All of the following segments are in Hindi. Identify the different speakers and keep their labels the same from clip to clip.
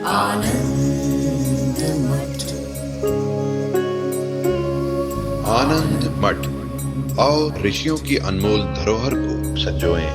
Speaker 1: आनंद मठ।
Speaker 2: आनंद मठ और ऋषियों की अनमोल धरोहर को संजोएं।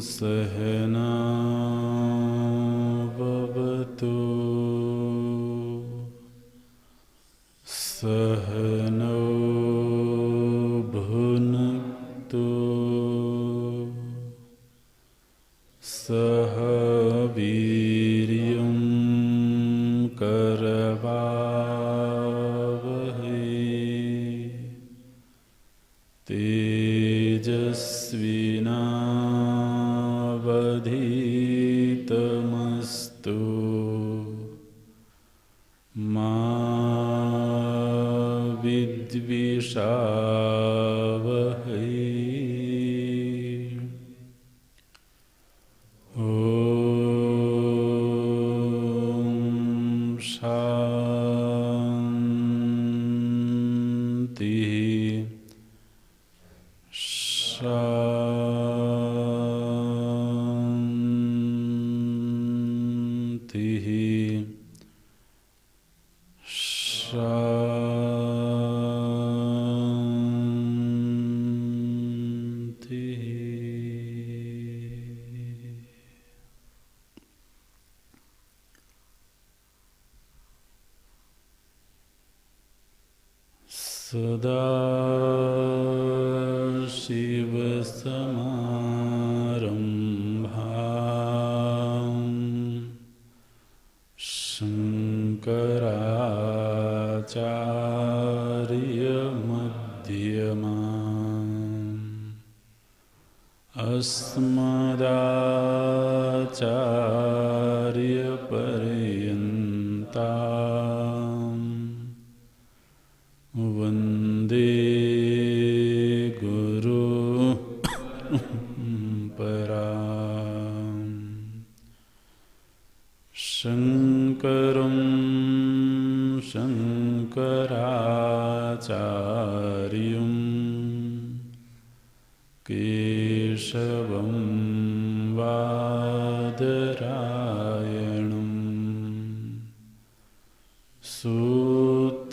Speaker 3: सहनाववतु सहनौ भुनक्तु सह वीर्यं करवावहै तेजस्विनावधीतमस्तु मा विद्विषावहै। ॐ शान्ति शान्ति शान्ति। सदाशिवसमारम्भाम् शङ्कराचार्यमध्यमाम् अस्मदाचार्यपर्यन्ताम् वन्दे गुरु पराम्। शङ्करं शङ्कराचार्यं केशवं वादरायणम् सूत्रभाष्यकृतौ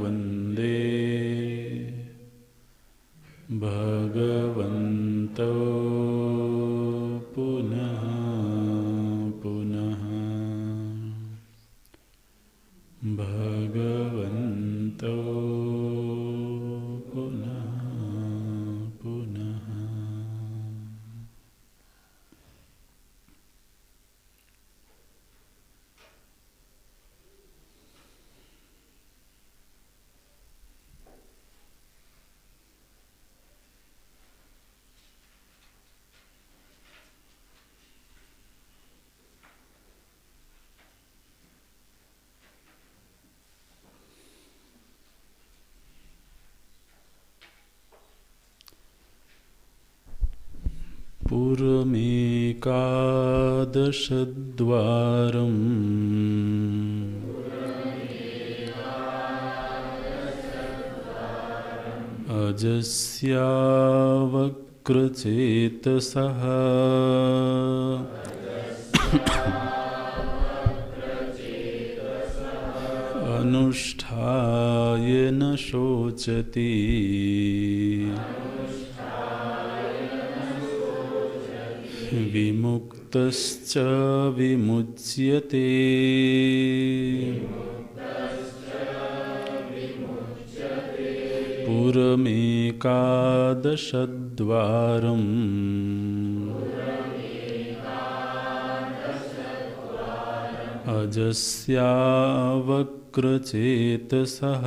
Speaker 3: वन्दे भगवन्तौ पुनः पुनः भगवन्तौ पुनः पुनः। पुरमेकादशद्वारम् अजस्यावक्रचेतसः अनुष्ठाय न शोचति विमुक्तश्च विमुच्यते पुरमेकादशद्वारम् अजस्यावक्रचेतसः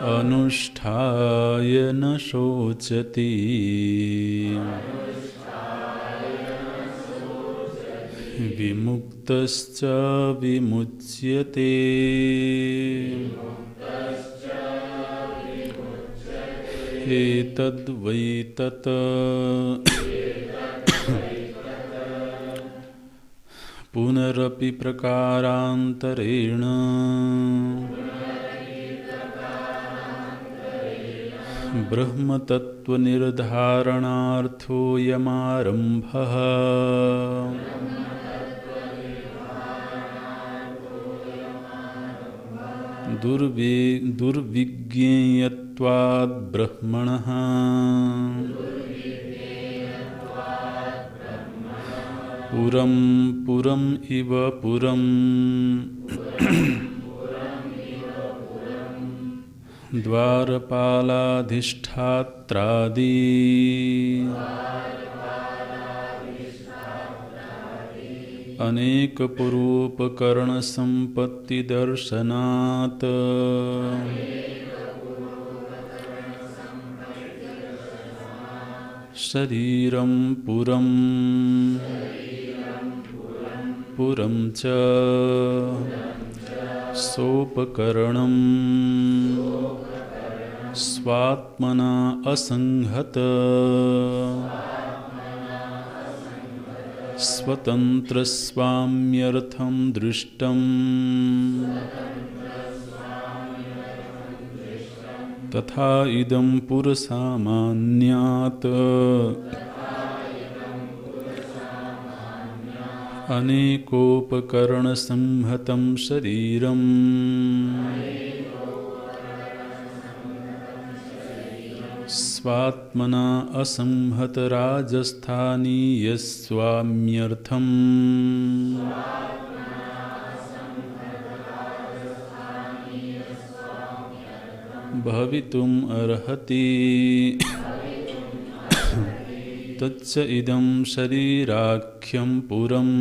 Speaker 3: अनुष्ठाय न शोचति विमुक्तश्च विमुच्यते एतद्वै तत् पुनरपि प्रकारान्तरेण ब्रह्मतत्त्वनिर्धारणार्थोऽयमारम्भः दुर्विज्ञेयत्वाद् ब्रह्मणः पुरम् इव पुरम् द्वारपालाधिष्ठात्रादि अनेकपुरोपकरणसम्पत्तिदर्शनात् शरीरं पुरं च सोपकरणं स्वात्मना असंहत स्वतन्त्रस्वाम्यर्थं दृष्टम् तथा इदं पुरसामान्यात् अनेकोपकरणसंहतं शरीरम् स्वात्मना असंहतराजस्थानीयस्वाम्यर्थम् भवितुम् अर्हति तच्च इदं शरीराख्यं पुरम्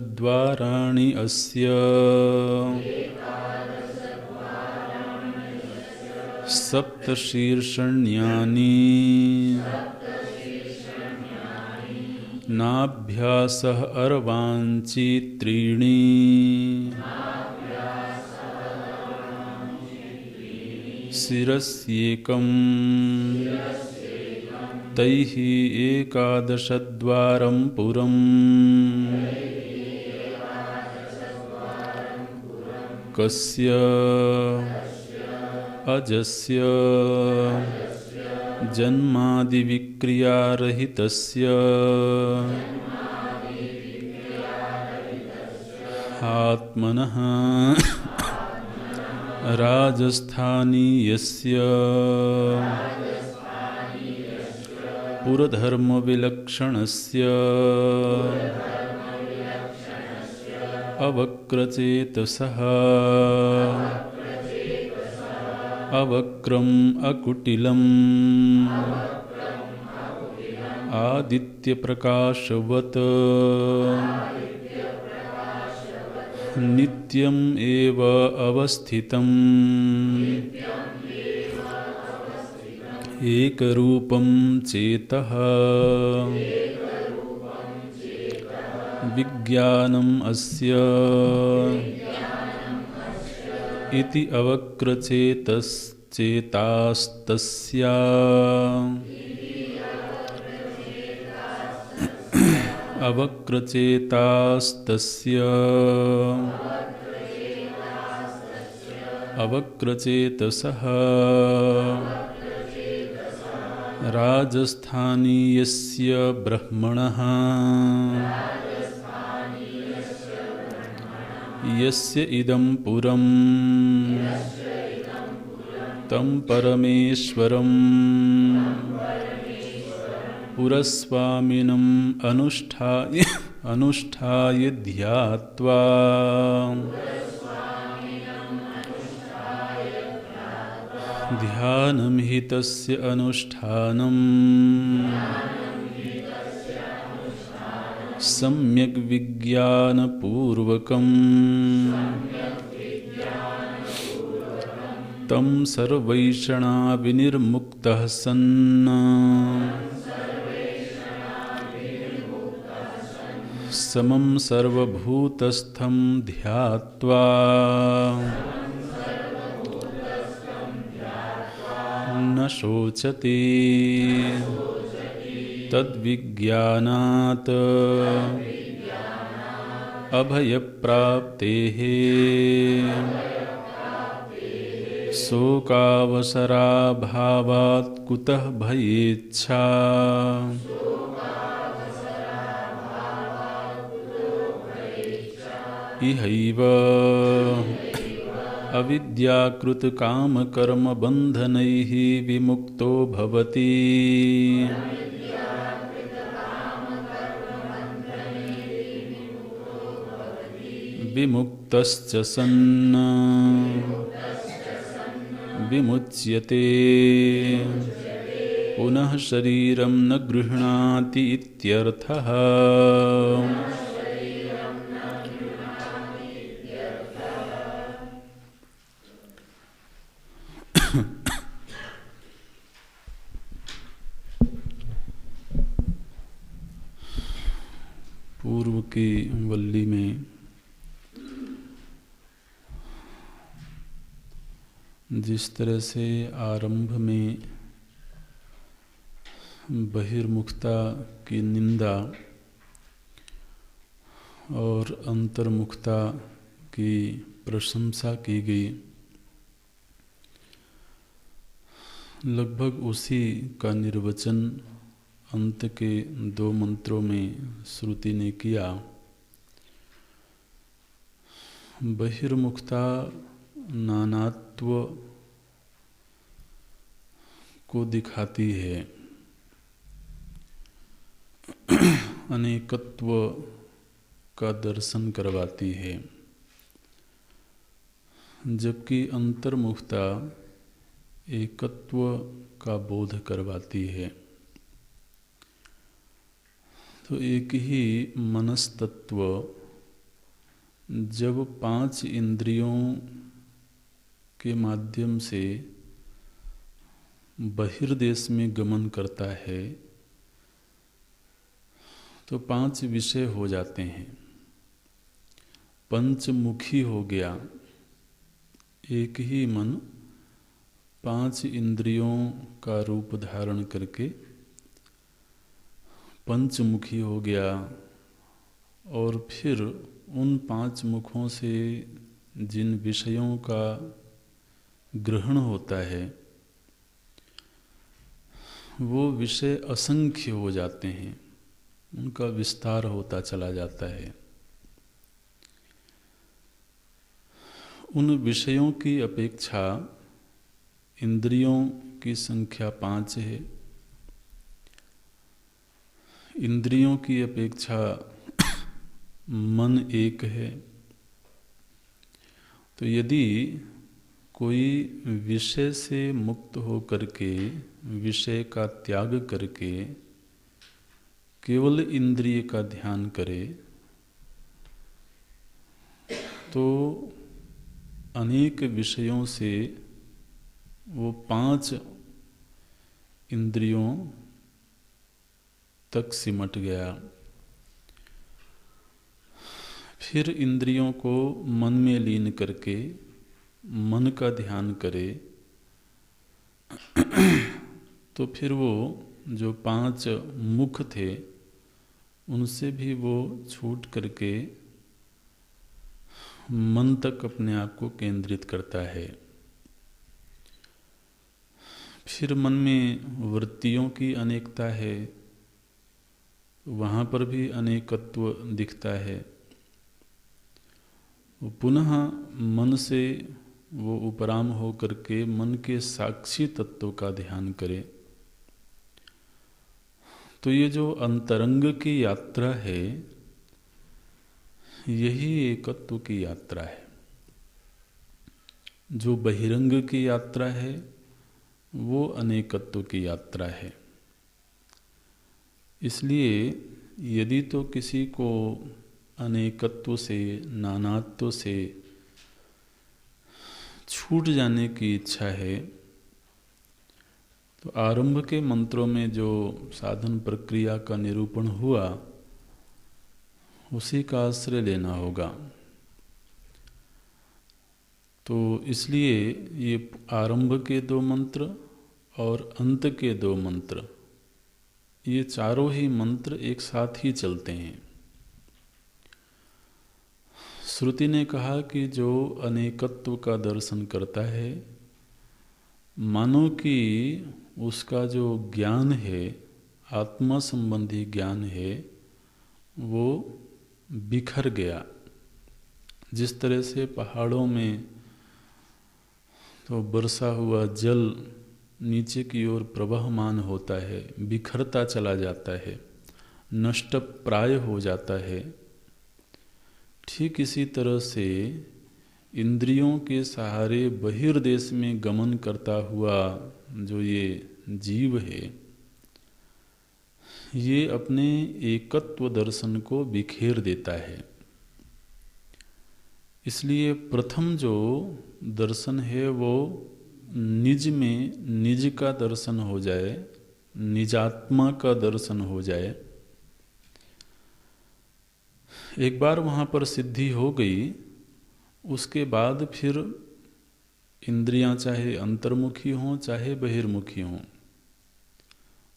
Speaker 3: एकादशद्वाराणि अस्य सप्तशीर्षण्यानि नाभ्यासः अर्वाञ्चि त्रीणि शिरस्येकम् तैः एकादशद्वारं पुरम् कस्य अजस्य जन्मादिविक्रियारहितस्य आत्मनः राजस्थानीयस्य पुरधर्मविलक्षणस्य अवक्रचेतसः अवक्रम् अकुटिलम् आदित्यप्रकाशवत् नित्यम् एव अवस्थितम् एकरूपं चेतः विज्ञानम् अस्य इति अवक्रचेतश्चेतास्तस्या अवक्रचेतसः राजस्थानीयस्य ब्रह्मणः यस्य इदं पुरं तं परमेश्वरं पुरस्वामिनम् अनुष्ठाय ध्यात्वा ध्यानं हि तस्य अनुष्ठानं सम्यक् विज्ञानपूर्वकं तं सर्वैषणाविनिर्मुक्तः सन् समं सर्वभूतस्थं ध्यात्वा न शोचते तद्विज्ञानात् अभयप्राप्तेः शोकावसराभावात् कुतः भयेच्छा इहैव अविद्याकृतकामकर्मबन्धनैः विमुक्तो भवति विमुक्तश्च सन् विमुच्यते पुनः शरीरं न गृह्णाति इत्यर्थः। पूर्व की वल्ली में जिस तरह से आरंभ में बहिर्मुखता की निंदा और अंतर्मुखता की प्रशंसा की गई, लगभग उसी का निर्वचन अंत के 2 मंत्रों में श्रुति ने किया। बहिर्मुखता नानात्व को दिखाती है, अनेकत्व का दर्शन करवाती है, जबकि अंतर्मुखता एकत्व का बोध करवाती है। तो एक ही मनस्तत्व जब 5 इंद्रियों के माध्यम से बहिर्देश में गमन करता है तो 5 विषय हो जाते हैं, पंचमुखी हो गया। एक ही मन 5 इंद्रियों का रूप धारण करके पंचमुखी हो गया, और फिर उन 5 मुखों से जिन विषयों का ग्रहण होता है वो विषय असंख्य हो जाते हैं, उनका विस्तार होता चला जाता है। उन विषयों की अपेक्षा इंद्रियों की संख्या 5 है, इंद्रियों की अपेक्षा मन 1 है। तो यदि कोई विषय से मुक्त हो करके, विषय का त्याग करके केवल इंद्रिय का ध्यान करे तो अनेक विषयों से वो 5 इंद्रियों तक सिमट गया। फिर इंद्रियों को मन में लीन करके मन का ध्यान करे तो फिर वो जो 5 मुख थे उनसे भी वो छूट करके मन तक अपने आप को केंद्रित करता है। फिर मन में वृत्तियों की अनेकता है, वहाँ पर भी अनेकत्व दिखता है। पुनः मन से वो उपराम हो करके मन के साक्षी तत्व का ध्यान करे तो ये जो अंतरंग की यात्रा है यही एकत्व की यात्रा है। जो बहिरंग की यात्रा है वो अनेकत्व की यात्रा है। इसलिए यदि तो किसी को अनेकत्व से नानात्व से छूट जाने की इच्छा है तो आरंभ के मंत्रों में जो साधन प्रक्रिया का निरूपण हुआ उसी का आश्रय लेना होगा। तो इसलिए ये आरंभ के 2 मंत्र और अंत के 2 मंत्र ये चारों ही मंत्र एक साथ ही चलते हैं। श्रुति ने कहा कि जो अनेकत्व का दर्शन करता है मानो कि उसका जो ज्ञान है आत्मा संबंधी ज्ञान है वो बिखर गया। जिस तरह से पहाड़ों में तो बरसा हुआ जल नीचे की ओर प्रवहमान होता है, बिखरता चला जाता है, नष्ट प्राय हो जाता है। ठीक इसी तरह से इंद्रियों के सहारे बहिर्देश में गमन करता हुआ जो ये जीव है ये अपने एकत्व दर्शन को बिखेर देता है। इसलिए प्रथम जो दर्शन है वो निज में निज का दर्शन हो जाए, निजात्मा का दर्शन हो जाए। एक बार वहाँ पर सिद्धि हो गई उसके बाद फिर इंद्रियां चाहे अंतर्मुखी हों चाहे बहिर्मुखी हों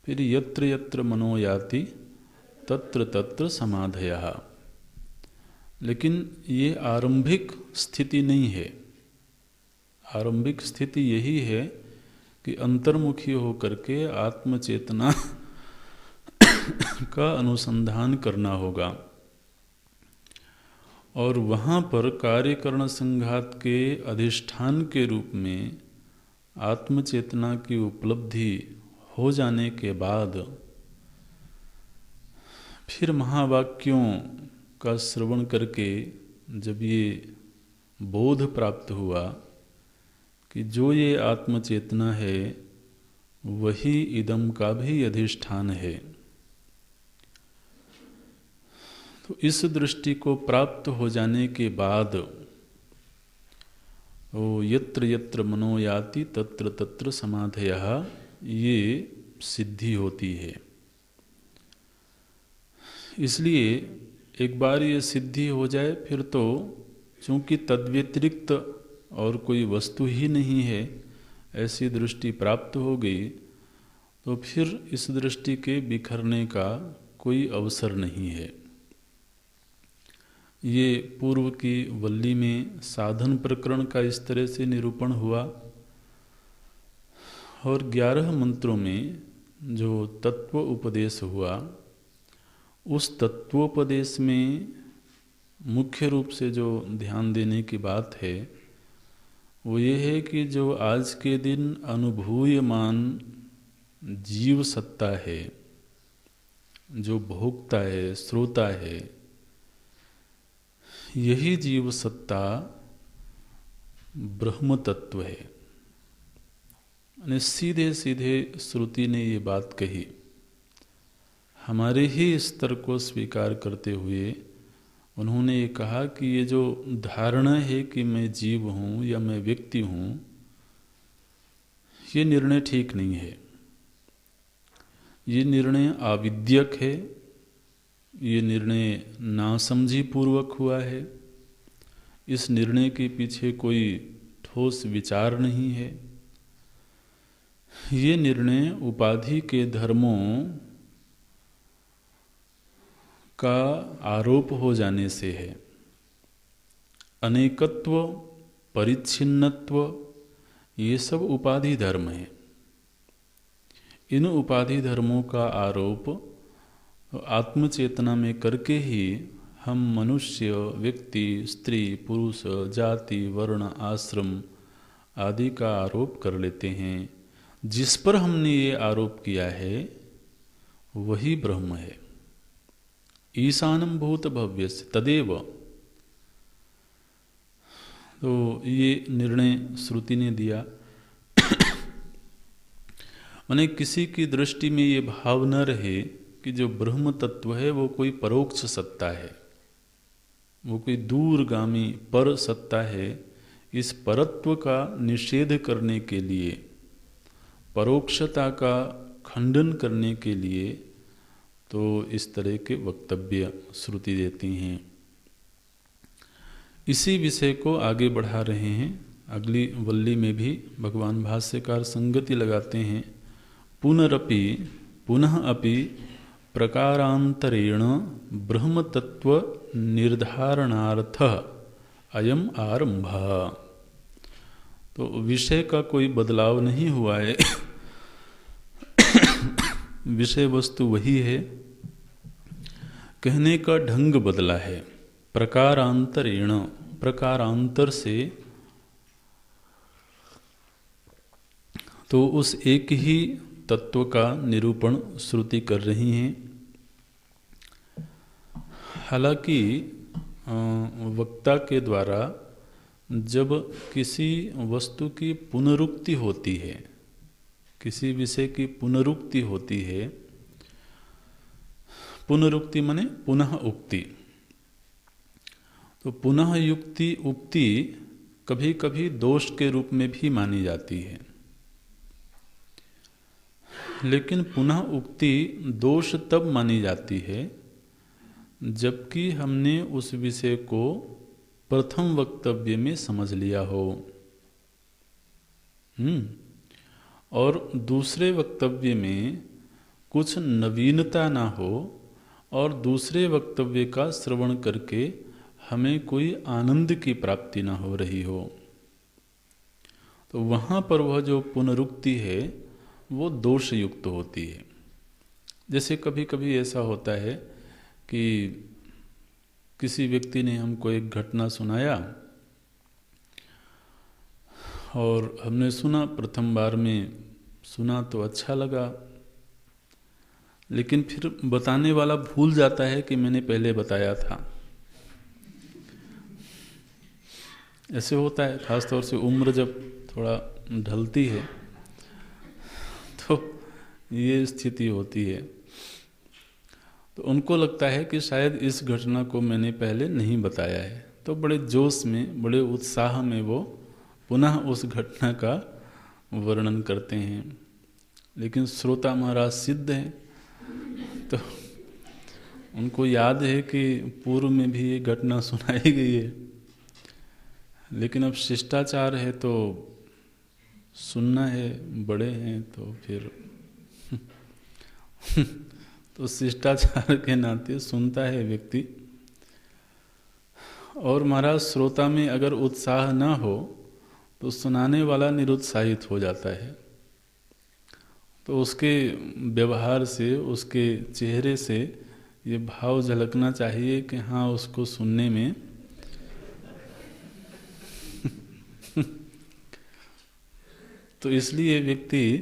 Speaker 3: फिर यत्र यत्र मनो याति तत्र तत्र समाधयः। लेकिन ये आरंभिक स्थिति नहीं है। आरंभिक स्थिति यही है कि अंतर्मुखी होकर के आत्मचेतना का अनुसंधान करना होगा और वहाँ पर कार्यकरण संघात के अधिष्ठान के रूप में आत्मचेतना की उपलब्धि हो जाने के बाद फिर महावाक्यों का श्रवण करके जब ये बोध प्राप्त हुआ कि जो ये आत्मचेतना है वही इदम का भी अधिष्ठान है, तो इस दृष्टि को प्राप्त हो जाने के बाद वो यत्र यत्र मनो याति तत्र तत्र समाधयः ये सिद्धि होती है। इसलिए एक बार ये सिद्धि हो जाए फिर तो चूँकि तद्व्यतिरिक्त और कोई वस्तु ही नहीं है ऐसी दृष्टि प्राप्त हो गई तो फिर इस दृष्टि के बिखरने का कोई अवसर नहीं है। ये पूर्व की वल्ली में साधन प्रकरण का इस तरह से निरूपण हुआ और 11 मंत्रों में जो तत्व उपदेश हुआ उस तत्वोपदेश में मुख्य रूप से जो ध्यान देने की बात है वो ये है कि जो आज के दिन अनुभूयमान जीव सत्ता है, जो भोक्ता है, श्रोता है, यही जीव सत्ता ब्रह्म तत्व है। सीधे सीधे श्रुति ने ये बात कही। हमारे ही स्तर को स्वीकार करते हुए उन्होंने ये कहा कि ये जो धारणा है कि मैं जीव हूँ या मैं व्यक्ति हूँ ये निर्णय ठीक नहीं है। ये निर्णय अविद्यक है, ये निर्णय नासमझी पूर्वक हुआ है, इस निर्णय के पीछे कोई ठोस विचार नहीं है। ये निर्णय उपाधि के धर्मों का आरोप हो जाने से है। अनेकत्व, परिच्छिन्नत्व, ये सब उपाधि धर्म है। इन उपाधि धर्मों का आरोप आत्मचेतना में करके ही हम मनुष्य, व्यक्ति, स्त्री, पुरुष, जाति, वर्ण, आश्रम आदि का आरोप कर लेते हैं। जिस पर हमने ये आरोप किया है वही ब्रह्म है। ईशानम भूत भव्यस्य तदेव। तो ये निर्णय श्रुति ने दिया। माने किसी की दृष्टि में ये भाव न रहे कि जो ब्रह्म तत्व है वो कोई परोक्ष सत्ता है, वो कोई दूरगामी पर सत्ता है। इस परत्व का निषेध करने के लिए, परोक्षता का खंडन करने के लिए तो इस तरह के वक्तव्य श्रुति देती हैं। इसी विषय को आगे बढ़ा रहे हैं। अगली वल्ली में भी भगवान भाष्यकार संगति लगाते हैं। पुनरपि पुनः अपि प्रकारांतरेण ब्रह्म तत्व निर्धारणार्थ अयम आरंभ। तो विषय का कोई बदलाव नहीं हुआ है, विषय वस्तु वही है, कहने का ढंग बदला है। प्रकारांतरेण, प्रकारांतर से, तो उस एक ही तत्व का निरूपण श्रुति कर रही हैं। हालांकि वक्ता के द्वारा जब किसी वस्तु की पुनरुक्ति होती है, किसी विषय की पुनरुक्ति होती है, पुनरुक्ति माने पुनः उक्ति, तो पुनः युक्ति उक्ति कभी कभी दोष के रूप में भी मानी जाती है। लेकिन पुनः उक्ति दोष तब मानी जाती है जबकि हमने उस विषय को प्रथम वक्तव्य में समझ लिया हो और दूसरे वक्तव्य में कुछ नवीनता ना हो और दूसरे वक्तव्य का श्रवण करके हमें कोई आनंद की प्राप्ति ना हो रही हो, तो वहाँ पर वह जो पुनरुक्ति है वो दोष युक्त होती है। जैसे कभी कभी ऐसा होता है कि किसी व्यक्ति ने हमको एक घटना सुनाया और हमने सुना, प्रथम बार में सुना तो अच्छा लगा, लेकिन फिर बताने वाला भूल जाता है कि मैंने पहले बताया था। ऐसे होता है, खासतौर से उम्र जब थोड़ा ढलती है तो ये स्थिति होती है। तो उनको लगता है कि शायद इस घटना को मैंने पहले नहीं बताया है, तो बड़े जोश में, बड़े उत्साह में वो पुनः उस घटना का वर्णन करते हैं। लेकिन श्रोता महाराज सिद्ध हैं, तो उनको याद है कि पूर्व में भी ये घटना सुनाई गई है, लेकिन अब शिष्टाचार है तो सुनना है, बड़े हैं तो फिर तो शिष्टाचार के नाते सुनता है व्यक्ति। और महाराज श्रोता में अगर उत्साह ना हो तो सुनाने वाला निरुत्साहित हो जाता है। तो उसके व्यवहार से, उसके चेहरे से ये भाव झलकना चाहिए कि हाँ, उसको सुनने में तो इसलिए व्यक्ति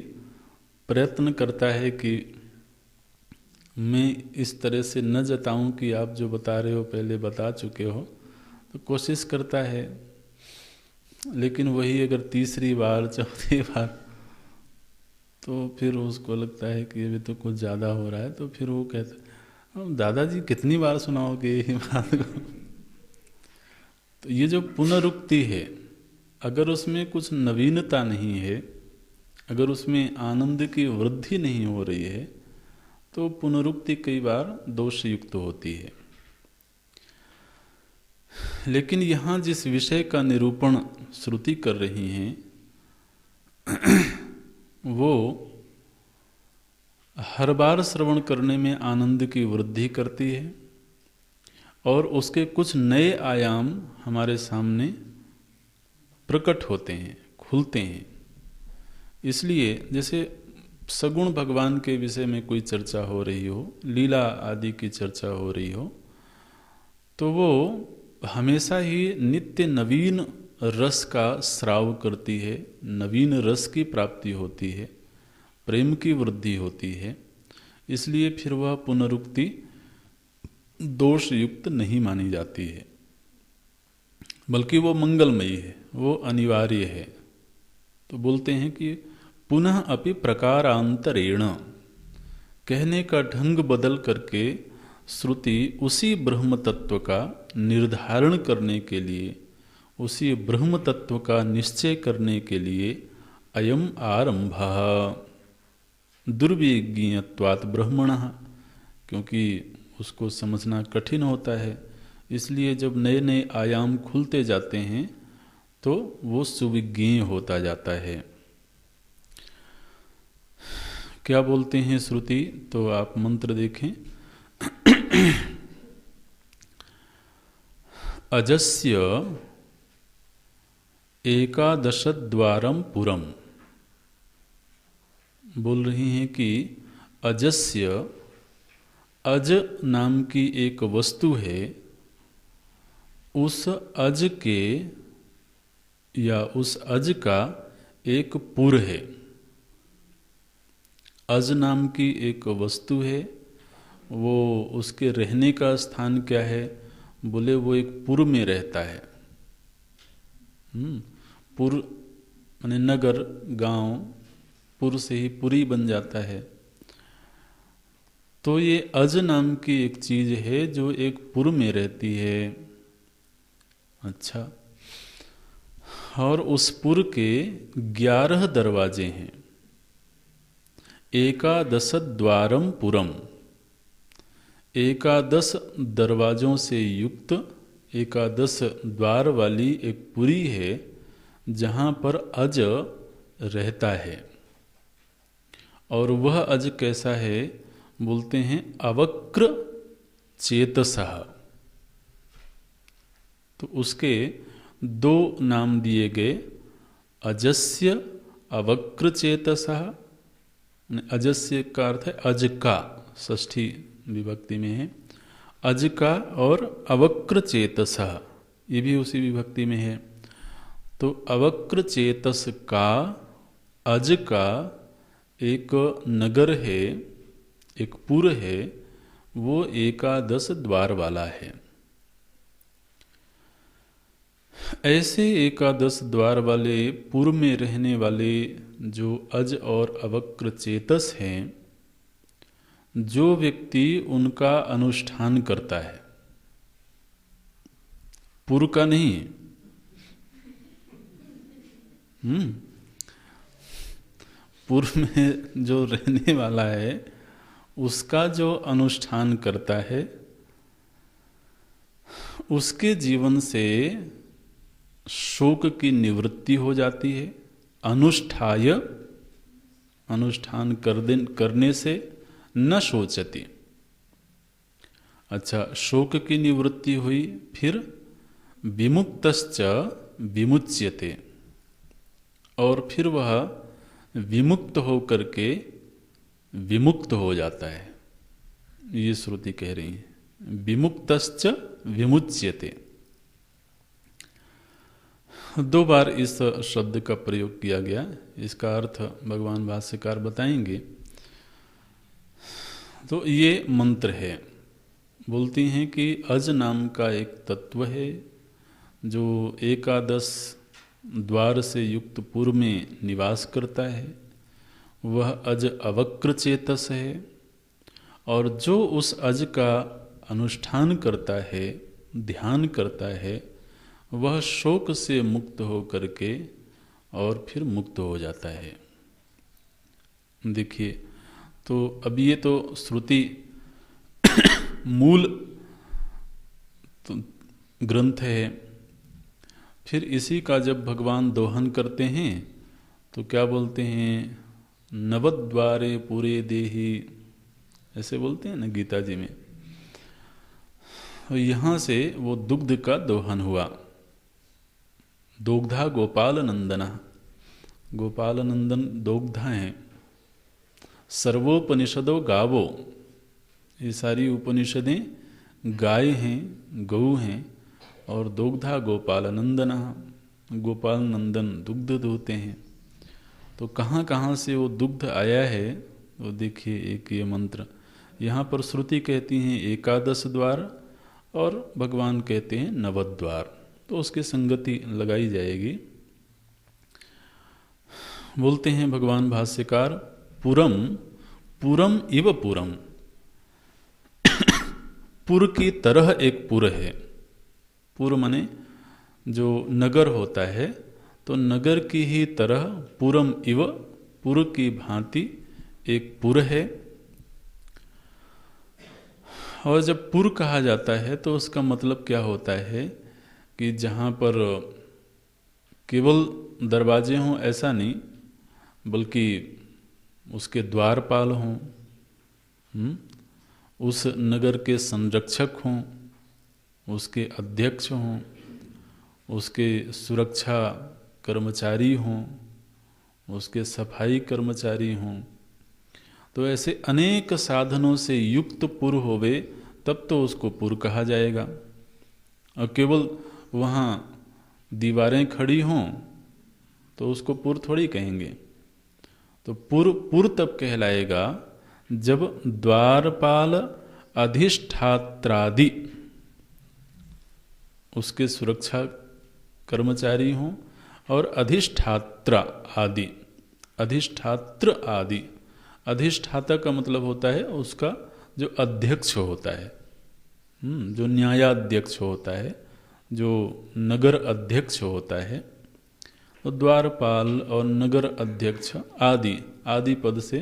Speaker 3: प्रयत्न करता है कि मैं इस तरह से न जताऊं कि आप जो बता रहे हो पहले बता चुके हो, तो कोशिश करता है। लेकिन वही अगर तीसरी बार, चौथी बार, तो फिर उसको लगता है कि अभी तो कुछ ज़्यादा हो रहा है, तो फिर वो कहता है दादाजी कितनी बार सुनाओगे यही बात को। तो ये जो पुनरुक्ति है, अगर उसमें कुछ नवीनता नहीं है, अगर उसमें आनंद की वृद्धि नहीं हो रही है, तो पुनरुक्ति कई बार दोष युक्त होती है। लेकिन यहाँ जिस विषय का निरूपण श्रुति कर रही हैं वो हर बार श्रवण करने में आनंद की वृद्धि करती है और उसके कुछ नए आयाम हमारे सामने प्रकट होते हैं, खुलते हैं। इसलिए जैसे सगुण भगवान के विषय में कोई चर्चा हो रही हो, लीला आदि की चर्चा हो रही हो, तो वो हमेशा ही नित्य नवीन रस का स्राव करती है, नवीन रस की प्राप्ति होती है, प्रेम की वृद्धि होती है। इसलिए फिर वह पुनरुक्ति दोष युक्त नहीं मानी जाती है, बल्कि वो मंगलमयी है, वो अनिवार्य है। तो बोलते हैं कि पुनः अपि प्रकारांतरेण, कहने का ढंग बदल करके श्रुति उसी ब्रह्म तत्व का निर्धारण करने के लिए, उसी ब्रह्म तत्व का निश्चय करने के लिए अयम आरंभः दुर्विज्ञत्वात् ब्रह्मणः, क्योंकि उसको समझना कठिन होता है, इसलिए जब नए नए आयाम खुलते जाते हैं तो वो सुविज्ञेय होता जाता है। क्या बोलते हैं श्रुति, तो आप मंत्र देखें। अजस्य एकादशद्वारम पुरम, बोल रही हैं कि अजस्य, अज नाम की एक वस्तु है, उस अज के या उस अज का एक पुर है। अज नाम की एक वस्तु है, वो उसके रहने का स्थान क्या है, बोले वो एक पुर में रहता है। पुर माने नगर, गांव, पुर से ही पुरी बन जाता है। तो ये अज नाम की एक चीज है जो एक पुर में रहती है। अच्छा, और उस पुर के 11 दरवाजे हैं। एकादश द्वारम पुरम, 11 दरवाजों से युक्त 11 द्वार वाली एक पुरी है जहाँ पर अज रहता है। और वह अज कैसा है, बोलते हैं अवक्र चेतसः। तो उसके 2 नाम दिए गए, अजस्य अवक्र चेतसः। अजस्य का अर्थ है अज का, षष्ठी विभक्ति में है, अज का, और अवक्र चेतसः ये भी उसी विभक्ति में है। तो अवक्र चेतस का, अज का एक नगर है, एक पुर है, वो 11 द्वार वाला है। ऐसे 11 द्वार वाले पुर में रहने वाले जो अज और अवक्र चेतस हैं, जो व्यक्ति उनका अनुष्ठान करता है, पुर का नहीं, पुर में जो रहने वाला है उसका जो अनुष्ठान करता है, उसके जीवन से शोक की निवृत्ति हो जाती है। अनुष्ठाय, अनुष्ठान करने से न शोचति। अच्छा, शोक की निवृत्ति हुई, फिर विमुक्तश्च विमुच्यते, और फिर वह विमुक्त हो करके विमुक्त हो जाता है। ये श्रुति कह रही है, विमुक्तश्च विमुच्यते। 2 बार इस शब्द का प्रयोग किया गया, इसका अर्थ भगवान भाष्यकार बताएंगे। तो ये मंत्र है, बोलती हैं कि अज नाम का एक तत्व है जो 11 द्वार से युक्त पुर में निवास करता है। वह अज अवक्र चेतस है, और जो उस अज का अनुष्ठान करता है, ध्यान करता है, वह शोक से मुक्त हो करके और फिर मुक्त हो जाता है। देखिए, तो अब ये तो श्रुति मूल तो ग्रंथ है। फिर इसी का जब भगवान दोहन करते हैं तो क्या बोलते हैं, नवद्वारे पूरे देही, ऐसे बोलते हैं ना गीता जी में। यहाँ से वो दुग्ध का दोहन हुआ। दोग्धा गोपाल नंदना, गोपाल नंदन दोग्धा हैं। सर्वोपनिषदों गावो, ये सारी उपनिषदें गाय हैं, गऊ हैं। और दोग्धा गोपाल नंदना, गोपाल नंदन दुग्ध दूहते हैं। तो कहाँ कहाँ से वो दुग्ध आया है, वो देखिए एक ये मंत्र यहाँ पर श्रुति कहती हैं एकादश द्वार और भगवान कहते हैं नवद्वार, तो उसकी संगति लगाई जाएगी। बोलते हैं भगवान भाष्यकार, पुरम पुरम इव पुरम, पुर की तरह एक पुर है। पुर माने जो नगर होता है, तो नगर की ही तरह पुरम इव, पुर की भांति एक पुर है। और जब पुर कहा जाता है तो उसका मतलब क्या होता है कि जहाँ पर केवल दरवाजे हों ऐसा नहीं, बल्कि उसके द्वारपाल हों, उस नगर के संरक्षक हों, उसके अध्यक्ष हों, उसके सुरक्षा कर्मचारी हों, उसके सफाई कर्मचारी हों। तो ऐसे अनेक साधनों से युक्त पुर होवे तब तो उसको पुर कहा जाएगा। और केवल वहाँ दीवारें खड़ी हों तो उसको पुर थोड़ी कहेंगे। तो पुर तब कहलाएगा जब द्वारपाल अधिष्ठात्रादि उसके सुरक्षा कर्मचारी हों और अधिष्ठात्र आदि, अधिष्ठात्र आदि। अधिष्ठाता का मतलब होता है उसका जो अध्यक्ष होता है, जो न्यायाध्यक्ष होता है, जो नगर अध्यक्ष होता है। तो द्वारपाल और नगर अध्यक्ष आदि, आदि पद से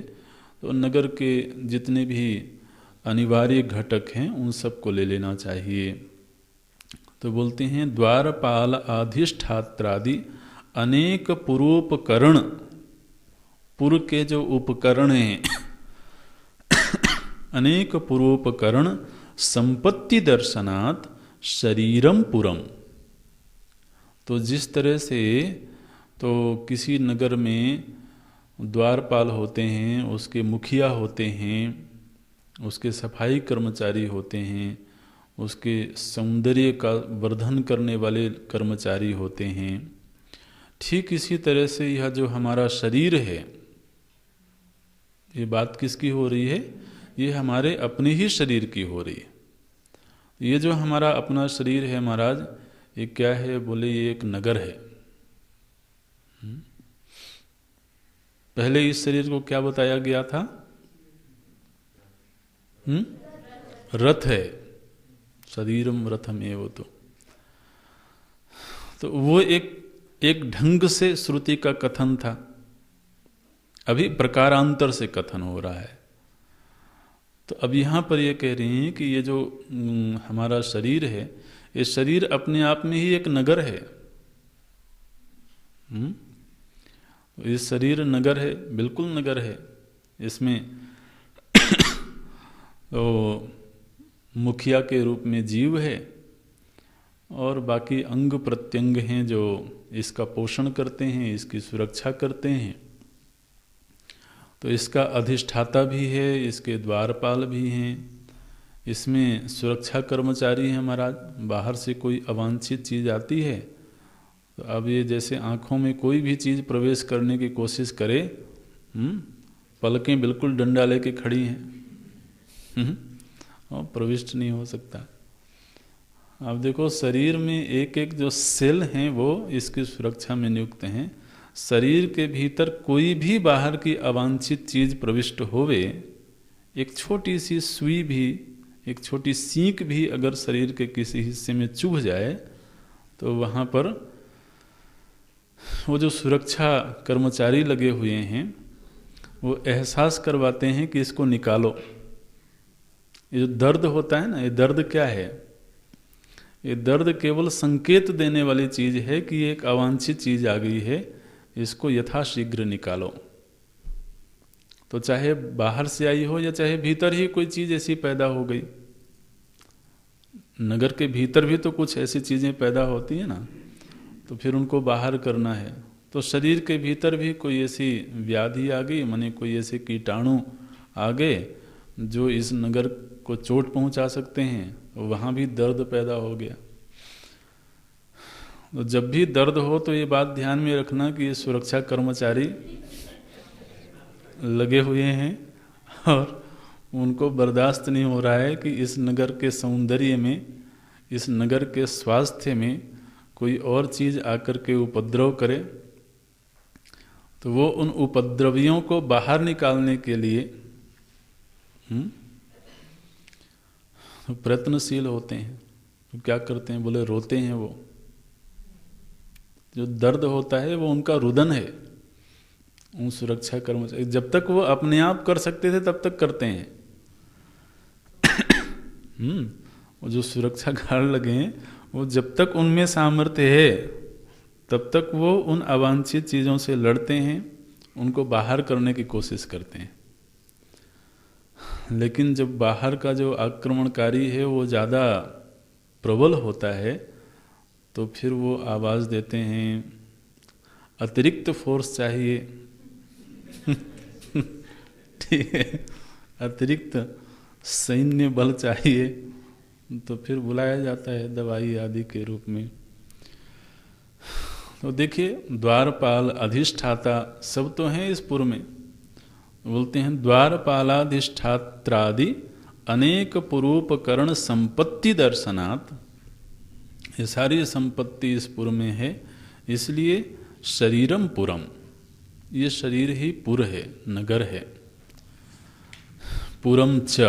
Speaker 3: तो नगर के जितने भी अनिवार्य घटक हैं उन सबको ले लेना चाहिए। तो बोलते हैं द्वारपाल अधिष्ठात्रादि अनेक पुरोपकरण, पुर के जो उपकरण हैं अनेक पुरोपकरण संपत्ति दर्शनात् शरीरम पुरम। तो जिस तरह से तो किसी नगर में द्वारपाल होते हैं, उसके मुखिया होते हैं, उसके सफाई कर्मचारी होते हैं, उसके सौंदर्य का वर्धन करने वाले कर्मचारी होते हैं, ठीक इसी तरह से यह जो हमारा शरीर है, ये बात किसकी हो रही है, ये हमारे अपने ही शरीर की हो रही है। ये जो हमारा अपना शरीर है महाराज, ये क्या है, बोले ये एक नगर है। पहले इस शरीर को क्या बताया गया था, रथ है, शरीरम रथम एव। तो वो एक ढंग से श्रुति का कथन था, अभी प्रकारांतर से कथन हो रहा है। तो अब यहाँ पर ये कह रहे हैं कि ये जो हमारा शरीर है, ये शरीर अपने आप में ही एक नगर है। ये शरीर नगर है, बिल्कुल नगर है। इसमें तो मुखिया के रूप में जीव है और बाकी अंग प्रत्यंग हैं जो इसका पोषण करते हैं, इसकी सुरक्षा करते हैं। तो इसका अधिष्ठाता भी है, इसके द्वारपाल भी हैं, इसमें सुरक्षा कर्मचारी हैं महाराज। बाहर से कोई अवांछित चीज़ आती है तो अब ये जैसे आँखों में कोई भी चीज़ प्रवेश करने की कोशिश करे, पलकें बिल्कुल डंडा लेके खड़ी हैं, और प्रविष्ट नहीं हो सकता। अब देखो शरीर में एक एक जो सेल हैं वो इसकी सुरक्षा में नियुक्त हैं। शरीर के भीतर कोई भी बाहर की अवांछित चीज़ प्रविष्ट होवे, एक छोटी सी सुई भी, एक छोटी सींक भी अगर शरीर के किसी हिस्से में चुभ जाए तो वहाँ पर वो जो सुरक्षा कर्मचारी लगे हुए हैं वो एहसास करवाते हैं कि इसको निकालो। ये जो दर्द होता है ना, ये दर्द क्या है? ये दर्द केवल संकेत देने वाली चीज है कि एक अवांछित चीज आ गई है, इसको यथाशीघ्र निकालो। तो चाहे बाहर से आई हो या चाहे भीतर ही कोई चीज ऐसी पैदा हो गई, नगर के भीतर भी तो कुछ ऐसी चीजें पैदा होती है ना, तो फिर उनको बाहर करना है। तो शरीर के भीतर भी कोई ऐसी व्याधि आ गई, माने कोई ऐसे कीटाणु आ गए जो इस नगर को चोट पहुंचा सकते हैं, वहाँ भी दर्द पैदा हो गया। तो जब भी दर्द हो तो ये बात ध्यान में रखना कि ये सुरक्षा कर्मचारी लगे हुए हैं और उनको बर्दाश्त नहीं हो रहा है कि इस नगर के सौंदर्य में, इस नगर के स्वास्थ्य में कोई और चीज़ आकर के उपद्रव करे। तो वो उन उपद्रवियों को बाहर निकालने के लिए तो प्रयत्नशील होते हैं। तो क्या करते हैं? बोले रोते हैं। वो जो दर्द होता है वो उनका रुदन है। उन सुरक्षा कर्मचारी जब तक वो अपने आप कर सकते थे तब तक करते हैं। वो जो सुरक्षा गार्ड लगे हैं, वो जब तक उनमें सामर्थ्य है तब तक वो उन अवांछित चीज़ों से लड़ते हैं, उनको बाहर करने की कोशिश करते हैं। लेकिन जब बाहर का जो आक्रमणकारी है वो ज़्यादा प्रबल होता है तो फिर वो आवाज़ देते हैं अतिरिक्त फोर्स चाहिए। ठीक है, अतिरिक्त सैन्य बल चाहिए, तो फिर बुलाया जाता है दवाई आदि के रूप में। तो देखिए, द्वारपाल अधिष्ठाता सब तो हैं इस पुर में। बोलते हैं द्वारपालाधिष्ठात्रादि अनेक पुरूपकरण संपत्ति दर्शनात्, ये सारी संपत्ति इस पुर में है, इसलिए शरीरम पुरम, ये शरीर ही पुर है, नगर है। पुरम च,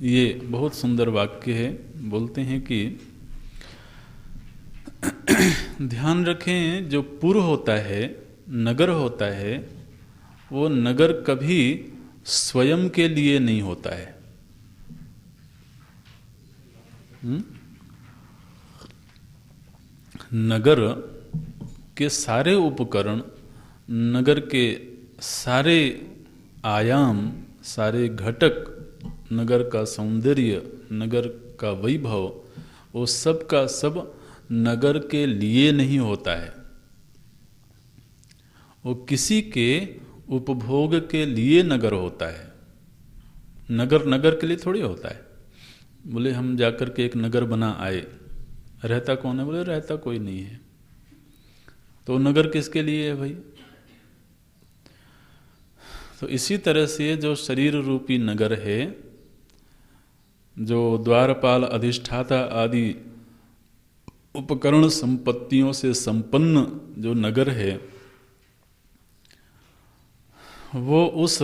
Speaker 3: ये बहुत सुंदर वाक्य है। बोलते हैं कि ध्यान रखें, जो पुर होता है, नगर होता है, वो नगर कभी स्वयं के लिए नहीं होता है। नगर के सारे उपकरण, नगर के सारे आयाम, सारे घटक, नगर का सौंदर्य, नगर का वैभव, वो सब का सब नगर के लिए नहीं होता है। वो किसी के उपभोग के लिए नगर होता है। नगर नगर के लिए थोड़ी होता है। बोले हम जाकर के एक नगर बना आए, रहता कौन है? बोले रहता कोई नहीं है। तो नगर किसके लिए है भाई? तो इसी तरह से जो शरीर रूपी नगर है, जो द्वारपाल अधिष्ठाता आदि उपकरण संपत्तियों से संपन्न जो नगर है, वो उस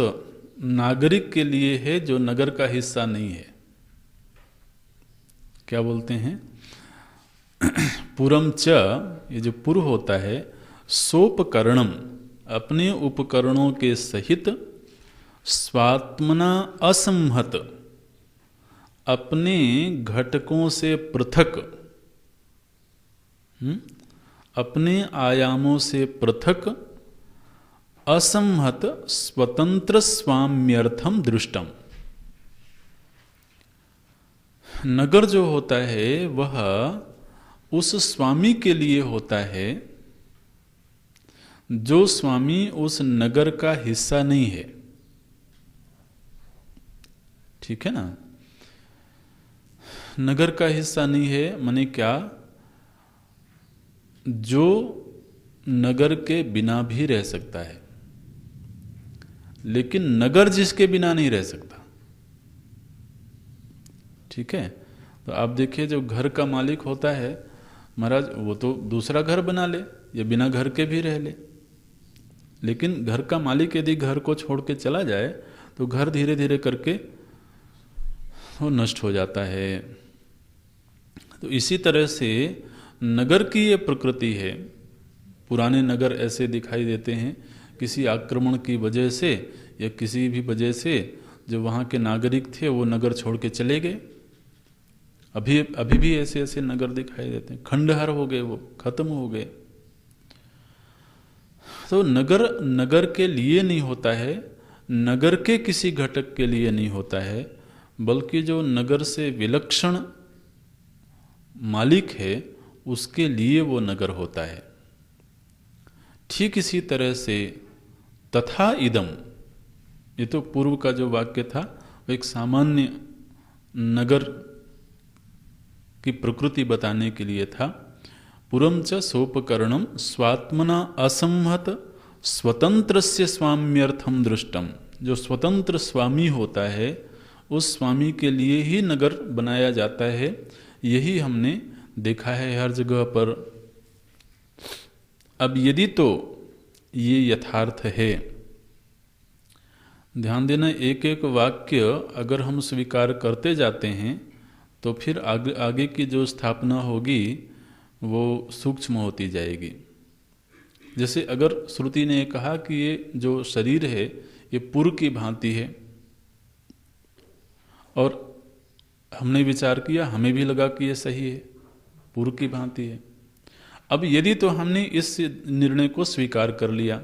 Speaker 3: नागरिक के लिए है जो नगर का हिस्सा नहीं है। क्या बोलते हैं? पुरम च, ये जो पुर होता है, सोपकरणम, अपने उपकरणों के सहित, स्वात्मना असंहत, अपने घटकों से पृथक, अपने आयामों से पृथक, असंहत स्वतंत्र स्वाम्यर्थम दृष्टम। नगर जो होता है वह उस स्वामी के लिए होता है जो स्वामी उस नगर का हिस्सा नहीं है। ठीक है ना? नगर का हिस्सा नहीं है माने क्या? जो नगर के बिना भी रह सकता है, लेकिन नगर जिसके बिना नहीं रह सकता। ठीक है? तो आप देखिए, जो घर का मालिक होता है महाराज, वो तो दूसरा घर बना ले या बिना घर के भी रह ले, लेकिन घर का मालिक यदि घर को छोड़ के चला जाए तो घर धीरे धीरे करके वो नष्ट हो जाता है। तो इसी तरह से नगर की ये प्रकृति है। पुराने नगर ऐसे दिखाई देते हैं किसी आक्रमण की वजह से या किसी भी वजह से जो वहाँ के नागरिक थे वो नगर छोड़ के चले गए। अभी अभी भी ऐसे ऐसे नगर दिखाई देते हैं, खंडहर हो गए, वो खत्म हो गए। तो नगर नगर के लिए नहीं होता है, नगर के किसी घटक के लिए नहीं होता है, बल्कि जो नगर से विलक्षण मालिक है उसके लिए वो नगर होता है। ठीक इसी तरह से तथा इदम, ये तो पूर्व का जो वाक्य था वो एक सामान्य नगर की प्रकृति बताने के लिए था। पुरम च सोपकरणम स्वात्मना असंहत स्वतंत्रस्य स्वाम्यर्थम दृष्टम। जो स्वतंत्र स्वामी होता है उस स्वामी के लिए ही नगर बनाया जाता है, यही हमने देखा है हर जगह पर। अब यदि तो ये यथार्थ है, ध्यान देना, एक एक वाक्य अगर हम स्वीकार करते जाते हैं तो फिर आगे की जो स्थापना होगी वो सूक्ष्म होती जाएगी। जैसे अगर श्रुति ने कहा कि ये जो शरीर है ये पुर की भांति है, और हमने विचार किया, हमें भी लगा कि ये सही है, पुर की भांति है। अब यदि तो हमने इस निर्णय को स्वीकार कर लिया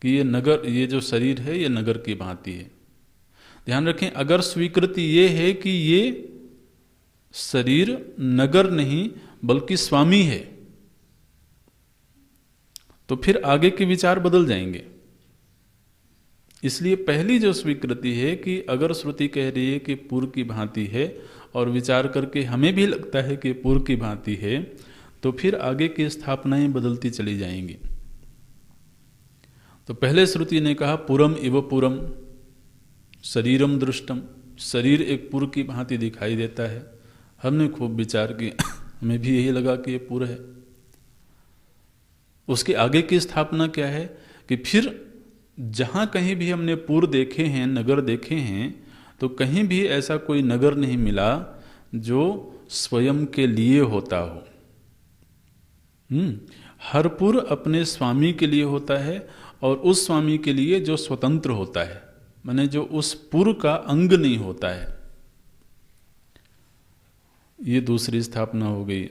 Speaker 3: कि ये नगर, ये जो शरीर है ये नगर की भांति है। ध्यान रखें, अगर स्वीकृति ये है कि ये शरीर नगर नहीं बल्कि स्वामी है, तो फिर आगे के विचार बदल जाएंगे। इसलिए पहली जो स्वीकृति है कि अगर श्रुति कह रही है कि पूर्व की भांति है और विचार करके हमें भी लगता है कि पूर्व की भांति है, तो फिर आगे की स्थापनाएं बदलती चली जाएंगी। तो पहले श्रुति ने कहा पुरम इव पुरम शरीरम दृष्टम, शरीर एक पुर की भांति दिखाई देता है। हमने खूब विचार किया, हमें भी यही लगा कि ये पुर है। उसके आगे की स्थापना क्या है कि फिर जहाँ कहीं भी हमने पुर देखे हैं, नगर देखे हैं, तो कहीं भी ऐसा कोई नगर नहीं मिला जो स्वयं के लिए होता हो। हर पुर अपने स्वामी के लिए होता है, और उस स्वामी के लिए जो स्वतंत्र होता है, माने जो उस पुर का अंग नहीं होता है। ये दूसरी स्थापना हो गई।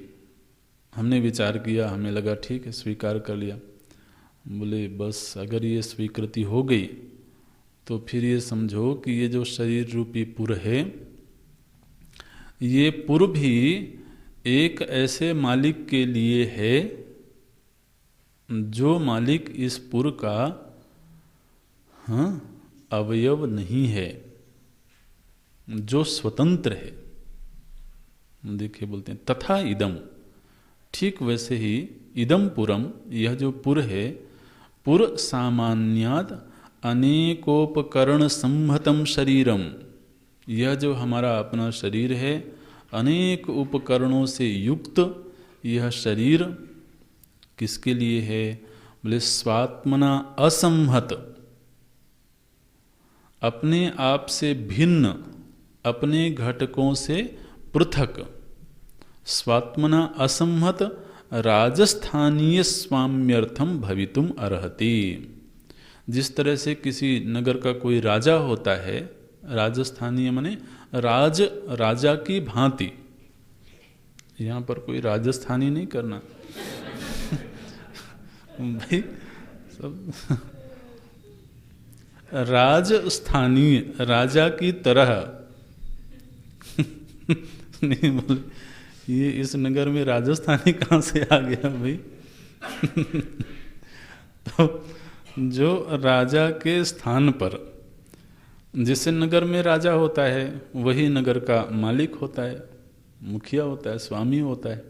Speaker 3: हमने विचार किया, हमें लगा ठीक है, स्वीकार कर लिया। बोले बस अगर ये स्वीकृति हो गई तो फिर ये समझो कि ये जो शरीर रूपी पुर है, ये पुर भी एक ऐसे मालिक के लिए है जो मालिक इस पुर का अवयव नहीं है, जो स्वतंत्र है। देखिए बोलते हैं तथा इदम, ठीक वैसे ही इदम पुरम, यह जो पुर है, पुर सामान्याद अनेकोपकरण संहतम शरीरम, यह जो हमारा अपना शरीर है अनेक उपकरणों से युक्त यह शरीर किसके लिए है? बोले स्वात्मना असंहत, अपने आप से भिन्न, अपने घटकों से पृथक, स्वात्मना असंहत राजस्थानीय स्वाम्यर्थम भवितुम अर्हति। जिस तरह से किसी नगर का कोई राजा होता है, राजस्थानीय माने राजा की भांति। यहाँ पर कोई राजस्थानी नहीं करना भाई, सब राजस्थानीय, राजा की तरह नहीं बोले, ये इस नगर में राजस्थानी कहाँ से आ गया भाई तो जो राजा के स्थान पर, जिस नगर में राजा होता है वही नगर का मालिक होता है, मुखिया होता है, स्वामी होता है।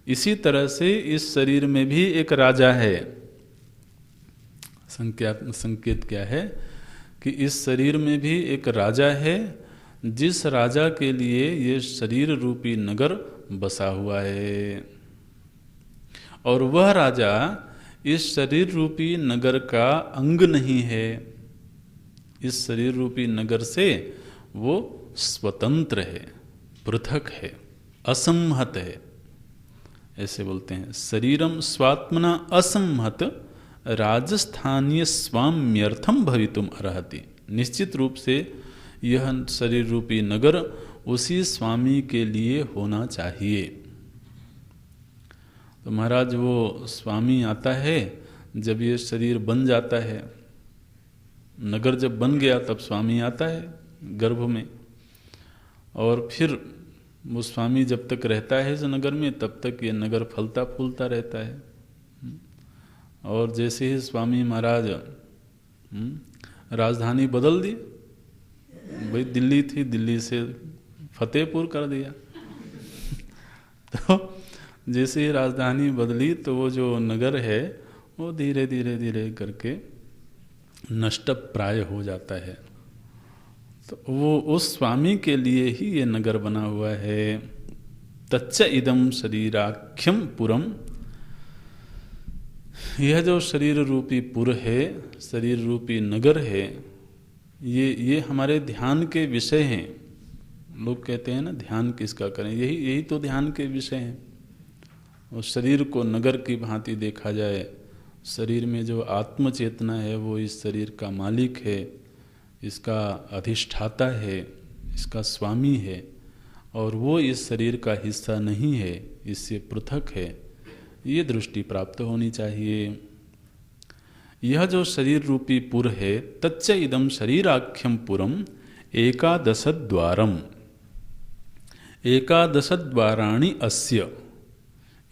Speaker 3: इसी तरह से इस शरीर में भी एक राजा है। संकेत क्या है कि इस शरीर में भी एक राजा है, जिस राजा के लिए ये शरीर रूपी नगर बसा हुआ है, और वह राजा इस शरीर रूपी नगर का अंग नहीं है। इस शरीर रूपी नगर से वो स्वतंत्र है, पृथक है, असंहत है। ऐसे बोलते हैं शरीरम स्वात्मना असंहत राजस्थानीय स्वाम्यर्थम भवितुम अर्हति। निश्चित रूप से यह शरीर रूपी नगर उसी स्वामी के लिए होना चाहिए। तो महाराज वो स्वामी आता है जब ये शरीर बन जाता है, नगर जब बन गया तब स्वामी आता है गर्भ में, और फिर वो स्वामी जब तक रहता है इस नगर में तब तक ये नगर फलता फूलता रहता है। और जैसे ही स्वामी महाराज राजधानी बदल दी, भाई दिल्ली थी, दिल्ली से फतेहपुर कर दिया तो जैसे ही राजधानी बदली तो वो जो नगर है वो धीरे धीरे धीरे करके नष्ट प्राय हो जाता है। तो वो उस स्वामी के लिए ही ये नगर बना हुआ है। तच्च इदम शरीराख्यम पुरम, यह जो शरीर रूपी पुर है, शरीर रूपी नगर है, ये हमारे ध्यान के विषय हैं। लोग कहते हैं ना ध्यान किसका करें, यही तो ध्यान के विषय हैं। उस शरीर को नगर की भांति देखा जाए, शरीर में जो आत्म चेतना है वो इस शरीर का मालिक है, इसका अधिष्ठाता है, इसका स्वामी है, और वो इस शरीर का हिस्सा नहीं है, इससे पृथक है। ये दृष्टि प्राप्त होनी चाहिए। यह जो शरीर रूपी पुर है, तच्च इदम शरीराख्यम पुरम एकादश द्वारम, एकादश द्वाराणि अस्य,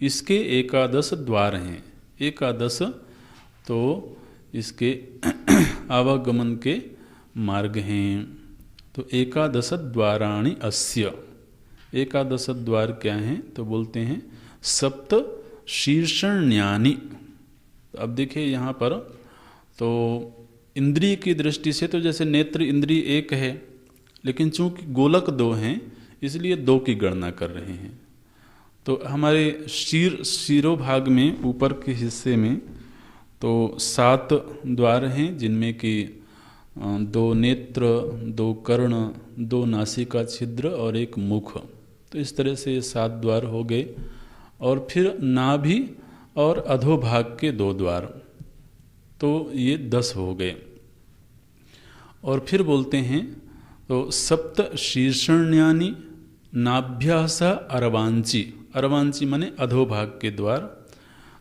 Speaker 3: इसके एकादश द्वार हैं। एकादश तो इसके आवागमन के मार्ग हैं। तो एकादश द्वाराणि अस्य, एकादश द्वार क्या हैं? तो बोलते हैं सप्त शीर्षण्यानि। तो अब देखिए यहाँ पर तो इंद्रिय की दृष्टि से तो जैसे नेत्र इंद्रिय एक है, लेकिन चूंकि गोलक दो हैं इसलिए दो की गणना कर रहे हैं। तो हमारे शिरोभाग में ऊपर के हिस्से में तो 7 द्वार हैं, जिनमें कि 2 नेत्र, 2 कर्ण, 2 नासिका छिद्र और 1 मुख। तो इस तरह से 7 द्वार हो गए। और फिर नाभि और अधोभाग के 2 द्वार, तो ये 10 हो गए। और फिर बोलते हैं तो सप्त शीर्षण्यानि नाभ्यास अरवांची, अरवांची माने अधोभाग के द्वार,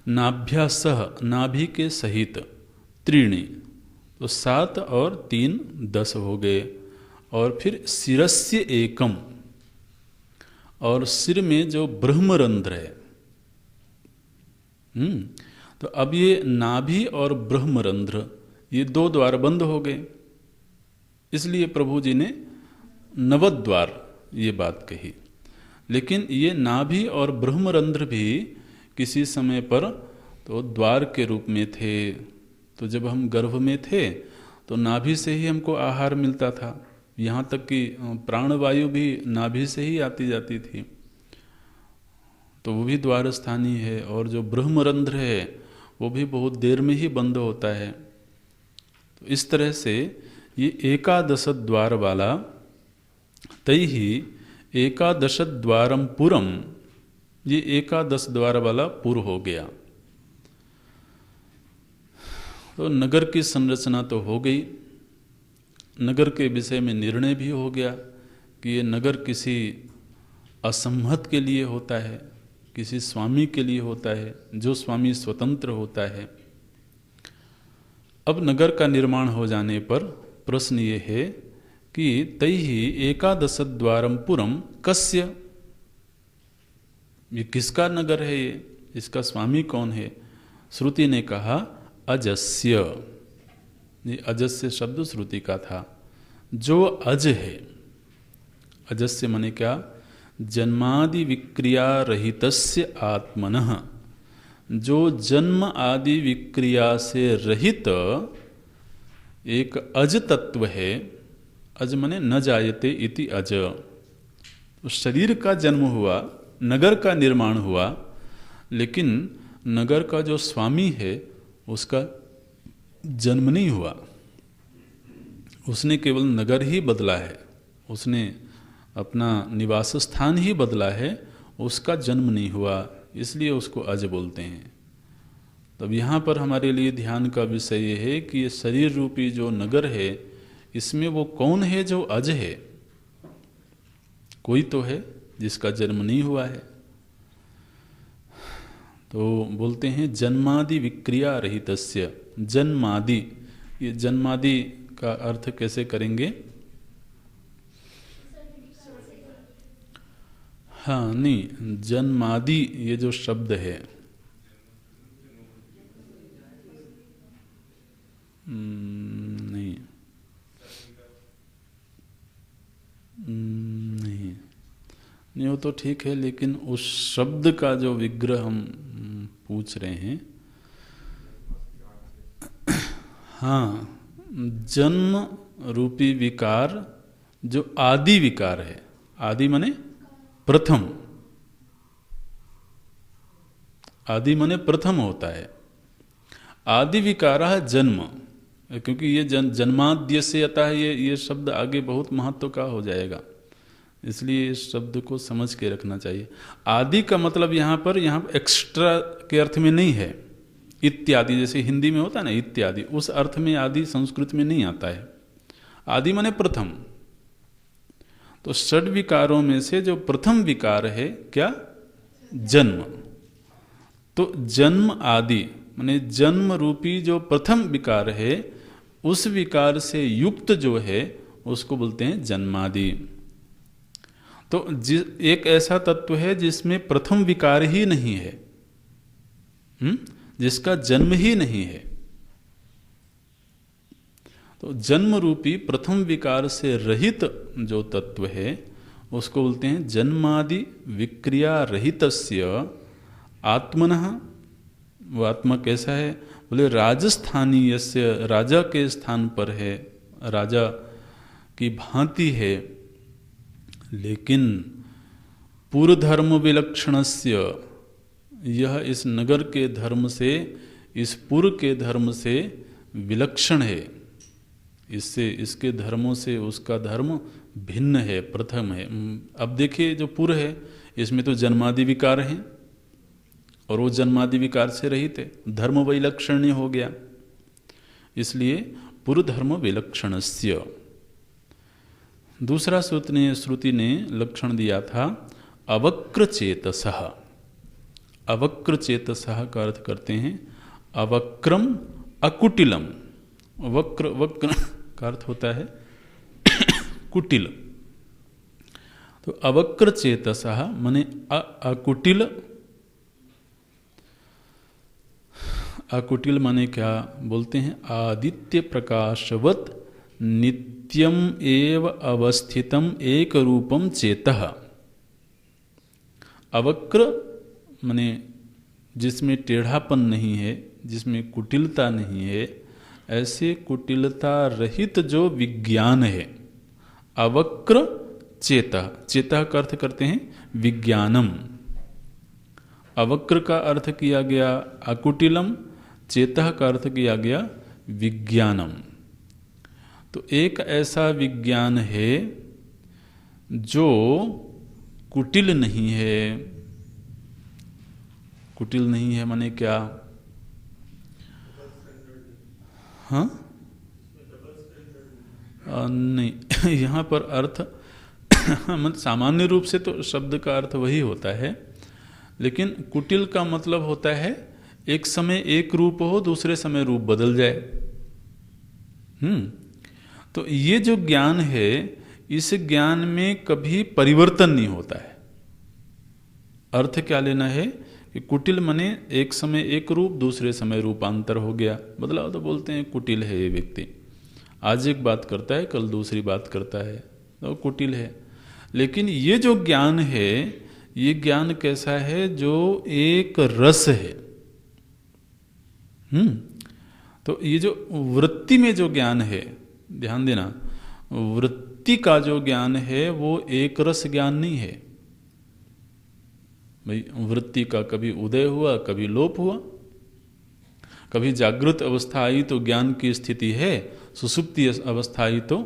Speaker 3: नाभ्यासह नाभि के सहित त्रीणि, तो 7 और 3 10 हो गए। और फिर शिरस्य एकम, और सिर में जो ब्रह्मरंध्र है, तो अब ये नाभि और ब्रह्मरंध्र ये 2 द्वार बंद हो गए, इसलिए प्रभु जी ने नवद्वार ये बात कही। लेकिन ये नाभि और ब्रह्मरंध्र भी किसी समय पर तो द्वार के रूप में थे। तो जब हम गर्भ में थे तो नाभि से ही हमको आहार मिलता था, यहाँ तक कि प्राणवायु भी नाभि से ही आती जाती थी, तो वो भी द्वार स्थानीय है। और जो ब्रह्मरंध्र है वो भी बहुत देर में ही बंद होता है। तो इस तरह से ये एकादश द्वार वाला तई ही एकादश द्वारम पुरम, ये एकादश द्वार वाला पुर हो गया। तो नगर की संरचना तो हो गई, नगर के विषय में निर्णय भी हो गया कि ये नगर किसी असंहत के लिए होता है, किसी स्वामी के लिए होता है, जो स्वामी स्वतंत्र होता है। अब नगर का निर्माण हो जाने पर प्रश्न ये है कि तैहि एकादश द्वारम पुरम कस्य, ये किसका नगर है, ये इसका स्वामी कौन है? श्रुति ने कहा अजस्य, ये अजस्य शब्द श्रुति का था, जो अज है। अजस्य माने क्या? जन्मादि विक्रिया रहितस्य आत्मनः, जो जन्म आदि विक्रिया से रहित एक अज तत्व है। अज माने न जायते इति अज, तो शरीर का जन्म हुआ, नगर का निर्माण हुआ, लेकिन नगर का जो स्वामी है उसका जन्म नहीं हुआ, उसने केवल नगर ही बदला है, उसने अपना निवास स्थान ही बदला है, उसका जन्म नहीं हुआ, इसलिए उसको अज बोलते हैं। तब यहाँ पर हमारे लिए ध्यान का विषय ये है कि ये शरीर रूपी जो नगर है, इसमें वो कौन है जो अज है? कोई तो है जिसका जन्म नहीं हुआ है। तो बोलते हैं जन्मादि विक्रिया रहितस्य। जन्मादि, ये जन्मादि का अर्थ कैसे करेंगे? हाँ नहीं, जन्मादि ये जो शब्द है, नहीं नहीं नहीं, वो तो ठीक है, लेकिन उस शब्द का जो विग्रह हम पूछ रहे हैं, हाँ, जन्म रूपी विकार जो आदि विकार है, आदि माने प्रथम, आदि माने प्रथम होता है। आदि विकार जन्म, क्योंकि ये जन्माद्य से आता है, ये शब्द आगे बहुत महत्व का हो जाएगा, इसलिए इस शब्द को समझ के रखना चाहिए। आदि का मतलब यहाँ एक्स्ट्रा के अर्थ में नहीं है, इत्यादि जैसे हिंदी में होता है ना इत्यादि, उस अर्थ में आदि संस्कृत में नहीं आता है। आदि माने प्रथम। तो षड विकारों में से जो प्रथम विकार है क्या? जन्म। तो जन्म आदि माने जन्म रूपी जो प्रथम विकार है, उस विकार से युक्त जो है उसको बोलते हैं जन्मादि। तो एक ऐसा तत्व है जिसमें प्रथम विकार ही नहीं है, जिसका जन्म ही नहीं है। तो जन्म रूपी प्रथम विकार से रहित जो तत्व है उसको बोलते हैं जन्मादि विक्रिया रहितस्य आत्मनः। वो आत्मा कैसा है? बोले राजस्थानीय से, राजा के स्थान पर है, राजा की भांति है, लेकिन पुरधर्म विलक्षणस्य, यह इस नगर के धर्म से, इस पुर के धर्म से विलक्षण है। इससे, इसके धर्मों से उसका धर्म भिन्न है, प्रथम है। अब देखिए जो पुर है इसमें तो जन्मादि विकार हैं और वो जन्मादि विकार से रहित है, धर्म वैलक्षण्य हो गया, इसलिए पुर धर्म विलक्षणस्य। दूसरा श्रुति ने लक्षण दिया था अवक्र चेतसः। अवक्र चेतसः का अर्थ करते हैं अवक्रम अकुटिलम। वक्र, वक्र का अर्थ होता है कुटिल। तो अवक्र चेतसः माने अकुटिल। अकुटिल माने क्या बोलते हैं? आदित्य प्रकाशवत नित्यम एव अवस्थितम एक रूपम चेतः। अवक्र माने जिसमें टेढ़ापन नहीं है, जिसमें कुटिलता नहीं है, ऐसे कुटिलता रहित जो विज्ञान है, अवक्र चेतः। चेतः का अर्थ करते हैं विज्ञानम। अवक्र का अर्थ किया गया अकुटिलम, चेतः का अर्थ किया गया विज्ञानम। तो एक ऐसा विज्ञान है जो कुटिल नहीं है। कुटिल नहीं है माने क्या? हाँ नहीं यहाँ पर अर्थ मतलब सामान्य रूप से तो शब्द का अर्थ वही होता है, लेकिन कुटिल का मतलब होता है एक समय एक रूप हो, दूसरे समय रूप बदल जाए। तो ये जो ज्ञान है, इस ज्ञान में कभी परिवर्तन नहीं होता है। अर्थ क्या लेना है कि कुटिल मने एक समय एक रूप, दूसरे समय रूपांतर हो गया, बदलाव, तो बोलते हैं कुटिल है ये व्यक्ति। आज एक बात करता है, कल दूसरी बात करता है, तो कुटिल है। लेकिन ये जो ज्ञान है, ये ज्ञान कैसा है? जो एक रस है। तो ये जो वृत्ति में जो ज्ञान है, ध्यान देना, वृत्ति का जो ज्ञान है वो एक रस ज्ञान नहीं है भाई। वृत्ति का कभी उदय हुआ, कभी लोप हुआ, कभी जागृत अवस्था आई तो ज्ञान की स्थिति है, सुसुप्ति अवस्था आई तो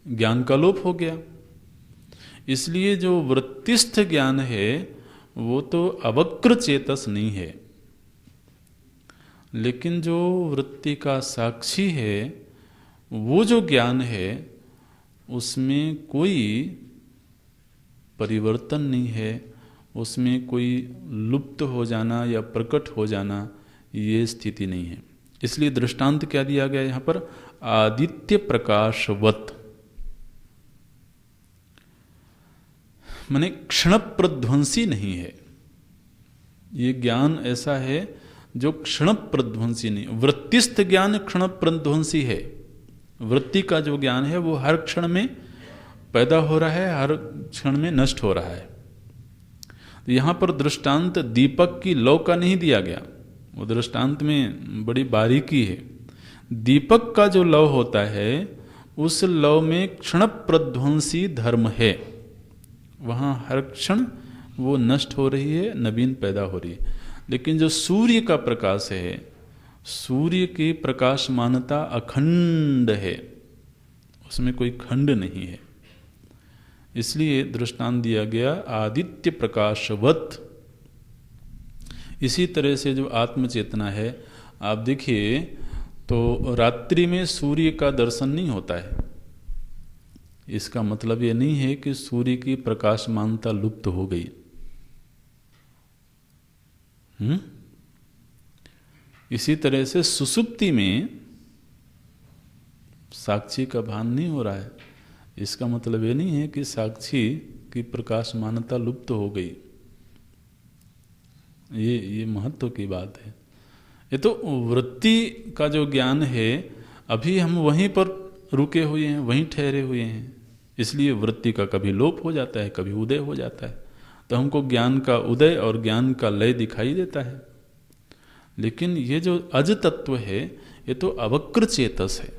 Speaker 3: ज्ञान का लोप हो गया। इसलिए जो वृत्तिस्थ ज्ञान है वो तो अवक्र चेतस नहीं है। लेकिन जो वृत्ति का साक्षी है, वो जो ज्ञान है, उसमें कोई परिवर्तन नहीं है, उसमें कोई लुप्त हो जाना या प्रकट हो जाना, ये स्थिति नहीं है। इसलिए दृष्टांत क्या दिया गया यहाँ पर? आदित्य प्रकाशवत, माने क्षण प्रध्वंसी नहीं है। ये ज्ञान ऐसा है जो क्षण प्रध्वंसी नहीं। वृत्तिस्थ ज्ञान क्षण प्रध्वंसी है। वृत्ति का जो ज्ञान है वो हर क्षण में पैदा हो रहा है, हर क्षण में नष्ट हो रहा है। तो यहाँ पर दृष्टांत दीपक की लौ का नहीं दिया गया, वो दृष्टांत में बड़ी बारीकी है। दीपक का जो लौ होता है, उस लौ में क्षण प्रध्वंसी धर्म है। वहाँ हर क्षण वो नष्ट हो रही है, नवीन पैदा हो रही है। लेकिन जो सूर्य का प्रकाश है, सूर्य की प्रकाशमानता अखंड है, उसमें कोई खंड नहीं है। इसलिए दृष्टांत दिया गया आदित्य प्रकाशवत। इसी तरह से जो आत्मचेतना है, आप देखिए तो रात्रि में सूर्य का दर्शन नहीं होता है। इसका मतलब ये नहीं है कि सूर्य की प्रकाशमानता लुप्त हो गई। इसी तरह से सुसुप्ति में साक्षी का भान नहीं हो रहा है। इसका मतलब ये नहीं है कि साक्षी की प्रकाशमानता लुप्त हो गई। ये महत्व की बात है। ये तो वृत्ति का जो ज्ञान है, अभी हम वहीं पर रुके हुए हैं, वहीं ठहरे हुए हैं। इसलिए वृत्ति का कभी लोप हो जाता है, कभी उदय हो जाता है। तो हमको ज्ञान का उदय और ज्ञान का लय दिखाई देता है। लेकिन ये जो अज तत्व है, ये तो अवक्र चेतस है,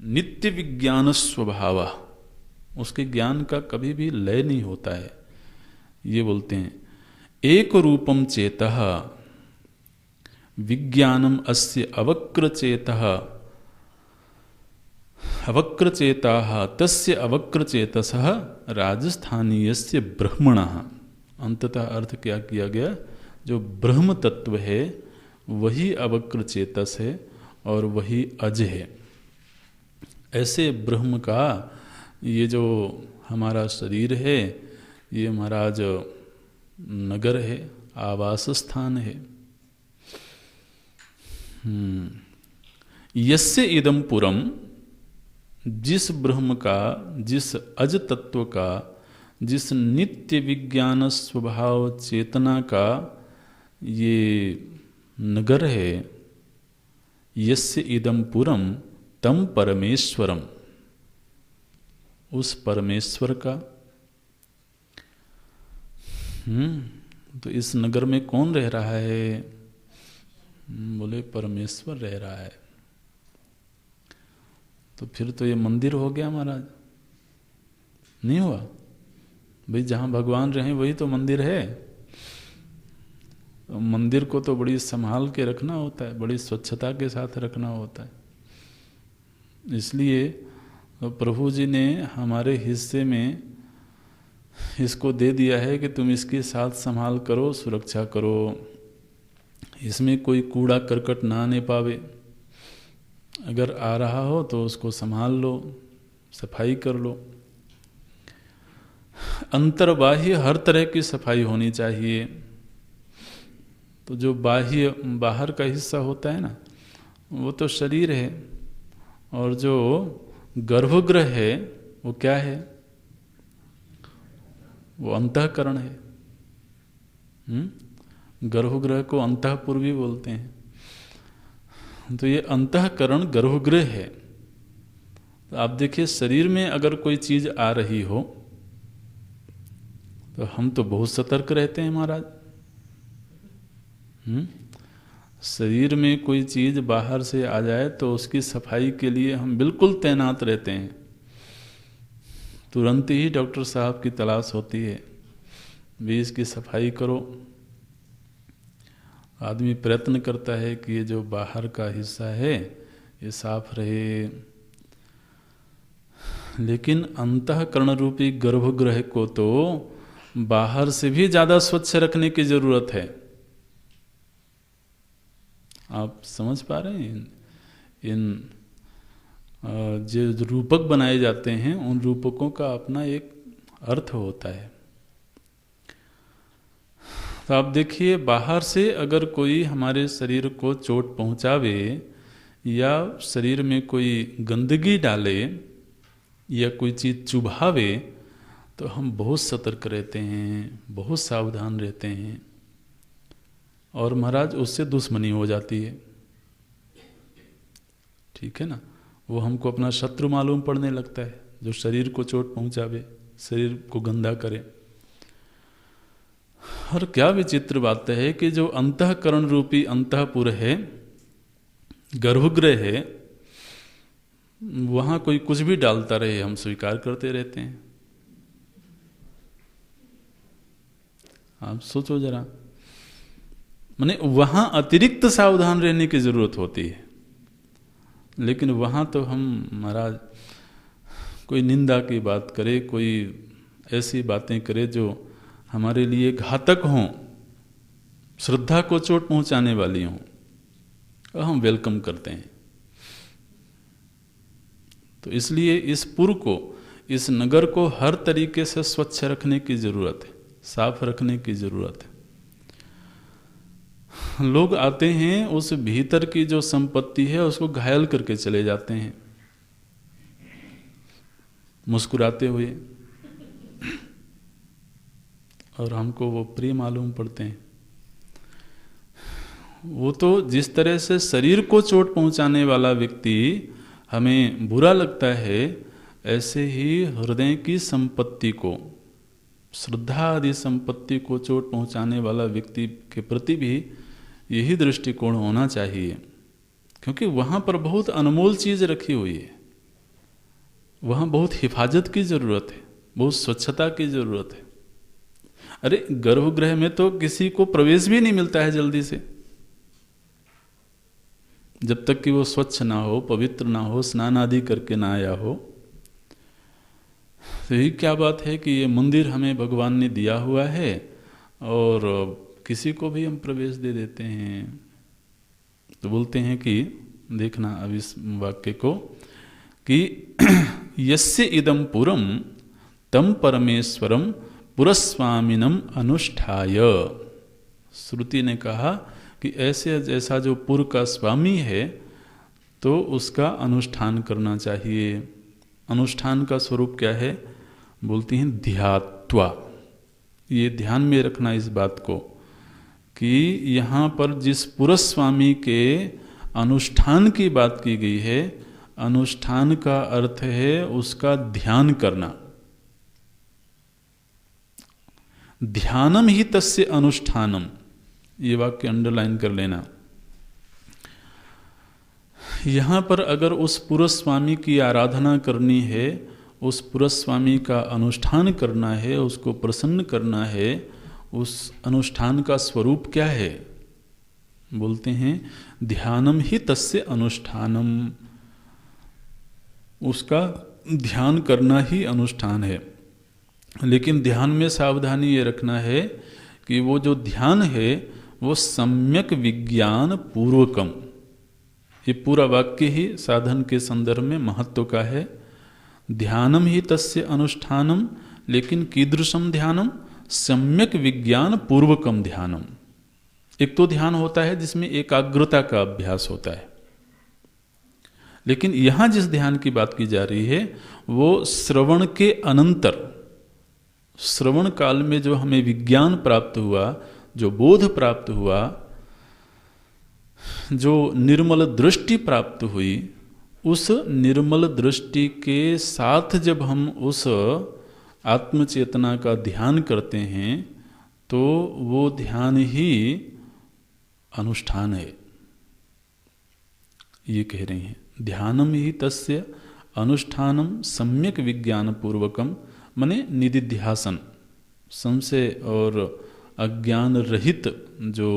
Speaker 3: नित्य विज्ञान स्वभाव। उसके ज्ञान का कभी भी लय नहीं होता है। ये बोलते हैं एक रूपम चेतः विज्ञानम अस्य अवक्रचेतः अवक्रचेताः तस्य अवक्रचेतसः राजस्थानीयस्य ब्रह्मणः। अंततः अर्थ क्या किया गया? जो ब्रह्म तत्व है वही अवक्रचेतस है और वही अज है। ऐसे ब्रह्म का ये जो हमारा शरीर है, ये महाराज नगर है, आवास स्थान है। यस्य इदम पुरम, जिस ब्रह्म का, जिस अज तत्व का, जिस नित्य विज्ञान स्वभाव चेतना का ये नगर है, यस्य इदम पुरम तम परमेश्वरम, उस परमेश्वर का। तो इस नगर में कौन रह रहा है? बोले परमेश्वर रह रहा है। तो फिर तो ये मंदिर हो गया महाराज, नहीं हुआ? भाई जहाँ भगवान रहे वही तो मंदिर है। तो मंदिर को तो बड़ी संभाल के रखना होता है, बड़ी स्वच्छता के साथ रखना होता है। इसलिए तो प्रभु जी ने हमारे हिस्से में इसको दे दिया है कि तुम इसके साथ संभाल करो, सुरक्षा करो, इसमें कोई कूड़ा करकट ना आने पावे। अगर आ रहा हो तो उसको संभाल लो, सफाई कर लो। अंतर्बाह्य हर तरह की सफाई होनी चाहिए। तो जो बाह्य बाहर का हिस्सा होता है ना, वो तो शरीर है, और जो गर्भगृह है वो क्या है? वो अंतःकरण है। गर्भगृह को अंतःपुर भी बोलते हैं। तो ये अंतःकरण गर्भगृह है। तो आप देखिए, शरीर में अगर कोई चीज आ रही हो तो हम तो बहुत सतर्क रहते हैं महाराज। शरीर में कोई चीज बाहर से आ जाए तो उसकी सफाई के लिए हम बिल्कुल तैनात रहते हैं। तुरंत ही डॉक्टर साहब की तलाश होती है, भी इसकी सफाई करो। आदमी प्रयत्न करता है कि ये जो बाहर का हिस्सा है ये साफ रहे। लेकिन अंतःकरण रूपी गर्भगृह को तो बाहर से भी ज्यादा स्वच्छ रखने की जरूरत है। आप समझ पा रहे हैं? इन जो रूपक बनाए जाते हैं उन रूपकों का अपना एक अर्थ होता है। तो आप देखिए, बाहर से अगर कोई हमारे शरीर को चोट पहुंचावे या शरीर में कोई गंदगी डाले या कोई चीज़ चुभावे तो हम बहुत सतर्क रहते हैं, बहुत सावधान रहते हैं, और महाराज उससे दुश्मनी हो जाती है। ठीक है ना? वो हमको अपना शत्रु मालूम पड़ने लगता है, जो शरीर को चोट पहुंचावे, शरीर को गंदा करे। और क्या विचित्र बात है कि जो अंतःकरण रूपी अंतःपुर है, गर्भगृह है, वहां कोई कुछ भी डालता रहे हम स्वीकार करते रहते हैं। आप सोचो जरा, माने वहां अतिरिक्त सावधान रहने की जरूरत होती है, लेकिन वहां तो हम महाराज कोई निंदा की बात करे, कोई ऐसी बातें करे जो हमारे लिए घातक हों, श्रद्धा को चोट पहुंचाने वाली हों, और हम वेलकम करते हैं। तो इसलिए इस पुर को, इस नगर को हर तरीके से स्वच्छ रखने की जरूरत है, साफ रखने की जरूरत है। लोग आते हैं, उस भीतर की जो संपत्ति है उसको घायल करके चले जाते हैं मुस्कुराते हुए, और हमको वो प्रिय मालूम पड़ते हैं। वो तो जिस तरह से शरीर को चोट पहुंचाने वाला व्यक्ति हमें बुरा लगता है, ऐसे ही हृदय की संपत्ति को, श्रद्धा आदि संपत्ति को चोट पहुंचाने वाला व्यक्ति के प्रति भी यही दृष्टिकोण होना चाहिए, क्योंकि वहाँ पर बहुत अनमोल चीज़ रखी हुई है, वहाँ बहुत हिफाजत की ज़रूरत है, बहुत स्वच्छता की ज़रूरत है। अरे गर्भगृह में तो किसी को प्रवेश भी नहीं मिलता है जल्दी से, जब तक कि वो स्वच्छ ना हो, पवित्र ना हो, स्नान आदि करके ना आया हो। तो यही क्या बात है कि ये मंदिर हमें भगवान ने दिया हुआ है और किसी को भी हम प्रवेश दे देते हैं। तो बोलते हैं कि देखना अब इस वाक्य को कि यस्य इदं पुरम तम परमेश्वरम पुरस्वामिनम अनुष्ठाय। श्रुति ने कहा कि ऐसे जैसा जो पुर का स्वामी है तो उसका अनुष्ठान करना चाहिए। अनुष्ठान का स्वरूप क्या है? बोलती हैं ध्यात्वा। ये ध्यान में रखना इस बात को कि यहाँ पर जिस पुरस्वामी के अनुष्ठान की बात की गई है, अनुष्ठान का अर्थ है उसका ध्यान करना। ध्यानम ही तस्य अनुष्ठानम, ये वाक्य अंडरलाइन कर लेना। यहाँ पर अगर उस पुरस्वामी की आराधना करनी है, उस पुरस्वामी का अनुष्ठान करना है, उसको प्रसन्न करना है, उस अनुष्ठान का स्वरूप क्या है? बोलते हैं ध्यानम ही तस्य अनुष्ठानम, उसका ध्यान करना ही अनुष्ठान है। लेकिन ध्यान में सावधानी ये रखना है कि वो जो ध्यान है वो सम्यक विज्ञान पूर्वकम। ये पूरा वाक्य ही साधन के संदर्भ में महत्व का है। ध्यानम ही तस्य अनुष्ठानम, लेकिन कीदृशम ध्यानम? सम्यक विज्ञान पूर्वकम ध्यानम। एक तो ध्यान होता है जिसमें एकाग्रता का अभ्यास होता है, लेकिन यहां जिस ध्यान की बात की जा रही है वो श्रवण के अनंतर, श्रवण काल में जो हमें विज्ञान प्राप्त हुआ, जो बोध प्राप्त हुआ, जो निर्मल दृष्टि प्राप्त हुई, उस निर्मल दृष्टि के साथ जब हम उस आत्मचेतना का ध्यान करते हैं तो वो ध्यान ही अनुष्ठान है। ये कह रहे हैं ध्यानम ही तस्य अनुष्ठानम सम्यक विज्ञान पूर्वकम, माने निदिध्यासन, संशय और अज्ञान रहित जो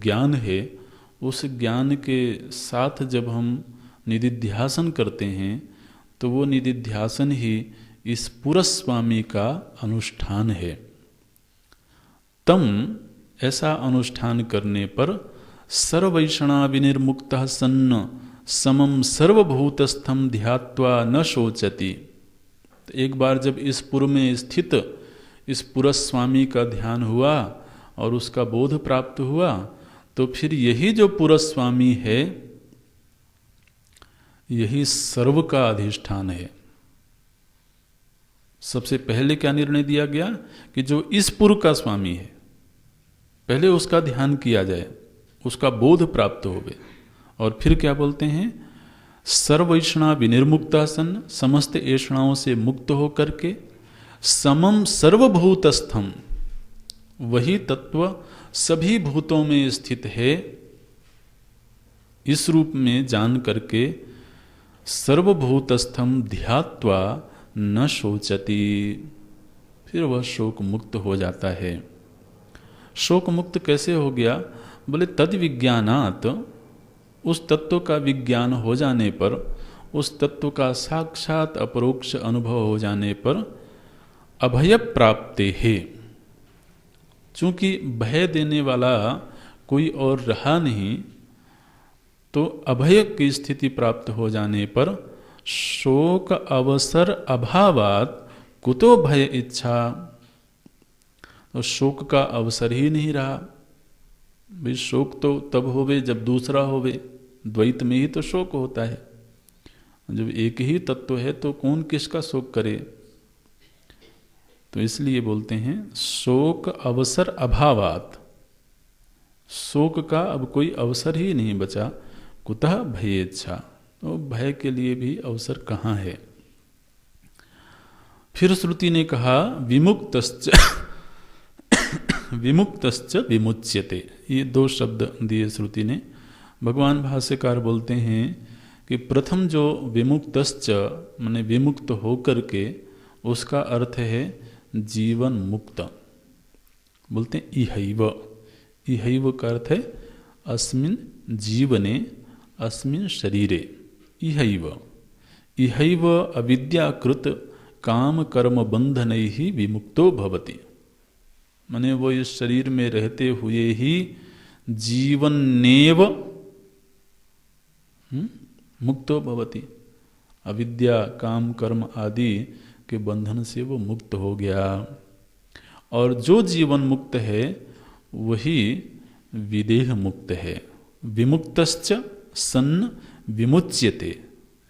Speaker 3: ज्ञान है, उस ज्ञान के साथ जब हम निदिध्यासन करते हैं तो वो निदिध्यासन ही इस पुरस्वामी का अनुष्ठान है। तम, ऐसा अनुष्ठान करने पर सर्वैषणा विनिर्मुक्तः सन्न समम सर्वभूतस्थम ध्यात्वा न शोचति। तो एक बार जब इस पुर में स्थित इस पुरस्वामी का ध्यान हुआ और उसका बोध प्राप्त हुआ, तो फिर यही जो पुरस्वामी है यही सर्व का अधिष्ठान है। सबसे पहले क्या निर्णय दिया गया कि जो इस पुर का स्वामी है पहले उसका ध्यान किया जाए, उसका बोध प्राप्त होवे। और फिर क्या बोलते हैं, सर्वैषणा विनिर्मुक्ता सन, समस्त ऐषणाओं से मुक्त होकर के समम सर्वभूतस्थम, वही तत्व सभी भूतों में स्थित है, इस रूप में जान करके सर्वभूतस्थम ध्यात्वा न शोचति, फिर वह शोक मुक्त हो जाता है। शोक मुक्त कैसे हो गया? बोले तद विज्ञानात, उस तत्व का विज्ञान हो जाने पर, उस तत्व का साक्षात अपरोक्ष अनुभव हो जाने पर अभय प्राप्ते है। चूंकि भय देने वाला कोई और रहा नहीं, तो अभय की स्थिति प्राप्त हो जाने पर शोक अवसर अभावात कुतो भय इच्छा, तो शोक का अवसर ही नहीं रहा। भाई शोक तो तब होवे जब दूसरा होवे, द्वैत में ही तो शोक होता है। जब एक ही तत्व है तो कौन किसका शोक करे? तो इसलिए बोलते हैं शोक अवसर अभावात, शोक का अब कोई अवसर ही नहीं बचा। कुतः भयेच्छा, तो भय के लिए भी अवसर कहाँ है? फिर श्रुति ने कहा विमुक्तश्च विमुक्तश्च विमुच्यते, ये दो शब्द दिए श्रुति ने। भगवान भाष्यकार बोलते हैं कि प्रथम जो विमुक्तश्च माने विमुक्त होकर के, उसका अर्थ है जीवन मुक्त। बोलते हैं इहैव, इहैव का अर्थ है अस्मिन् जीवने अस्मिन् शरीरे, इहैव इहैव अविद्याकृत काम कर्म बंधनैः विमुक्तो भवति। माने वो इस शरीर में रहते हुए ही जीवनेव मुक्तो भवति, अविद्या काम कर्म आदि के बंधन से वो मुक्त हो गया। और जो जीवन मुक्त है वही विदेह मुक्त है। विमुक्तश्च सन्न विमुच्यते,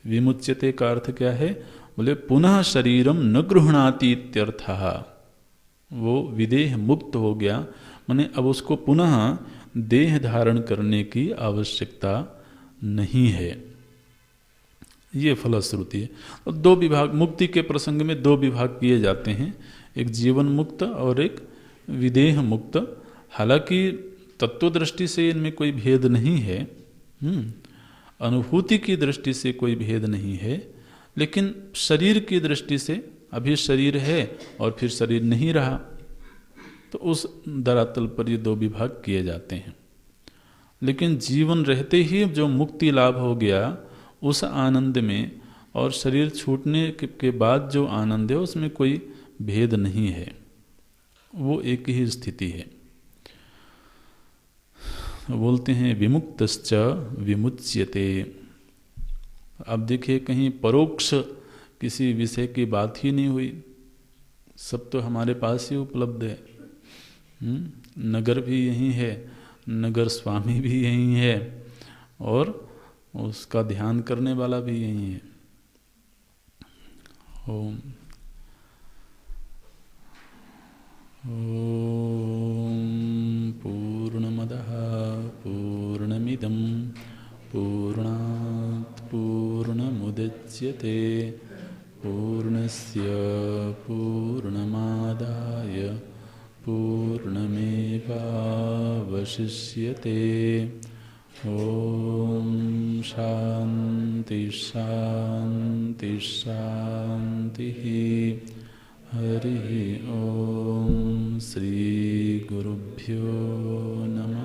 Speaker 3: विमुच्यते का अर्थ क्या है? बोले पुनः शरीरम न गृह्णाति इत्यर्थः। वो विदेह मुक्त हो गया, माने अब उसको पुनः देह धारण करने की आवश्यकता नहीं है। ये फलश्रुति है। और दो विभाग, मुक्ति के प्रसंग में दो विभाग किए जाते हैं, एक जीवन मुक्त और एक विदेह मुक्त। हालांकि तत्व दृष्टि से इनमें कोई भेद नहीं है, अनुभूति की दृष्टि से कोई भेद नहीं है, लेकिन शरीर की दृष्टि से अभी शरीर है और फिर शरीर नहीं रहा, तो उस धरातल पर ये दो विभाग किए जाते हैं। लेकिन जीवन रहते ही जो मुक्ति लाभ हो गया उस आनंद में, और शरीर छूटने के बाद जो आनंद है उसमें कोई भेद नहीं है, वो एक ही स्थिति है। बोलते हैं विमुक्तश्च विमुच्यते। अब देखिए कहीं परोक्ष किसी विषय की बात ही नहीं हुई, सब तो हमारे पास ही उपलब्ध है। नगर भी यही है, नगर स्वामी भी यही है, और उसका ध्यान करने वाला भी यही है। ओम पूर्णमदः पूर्णमिदं पूर्णात् पूर्णमुदच्यते पूर्णस्य पूर्णमादाय पूर्णमेवावशिष्यते। ओम शांति शांति शांति। हरि ओम। श्री गुरुभ्यो नमः।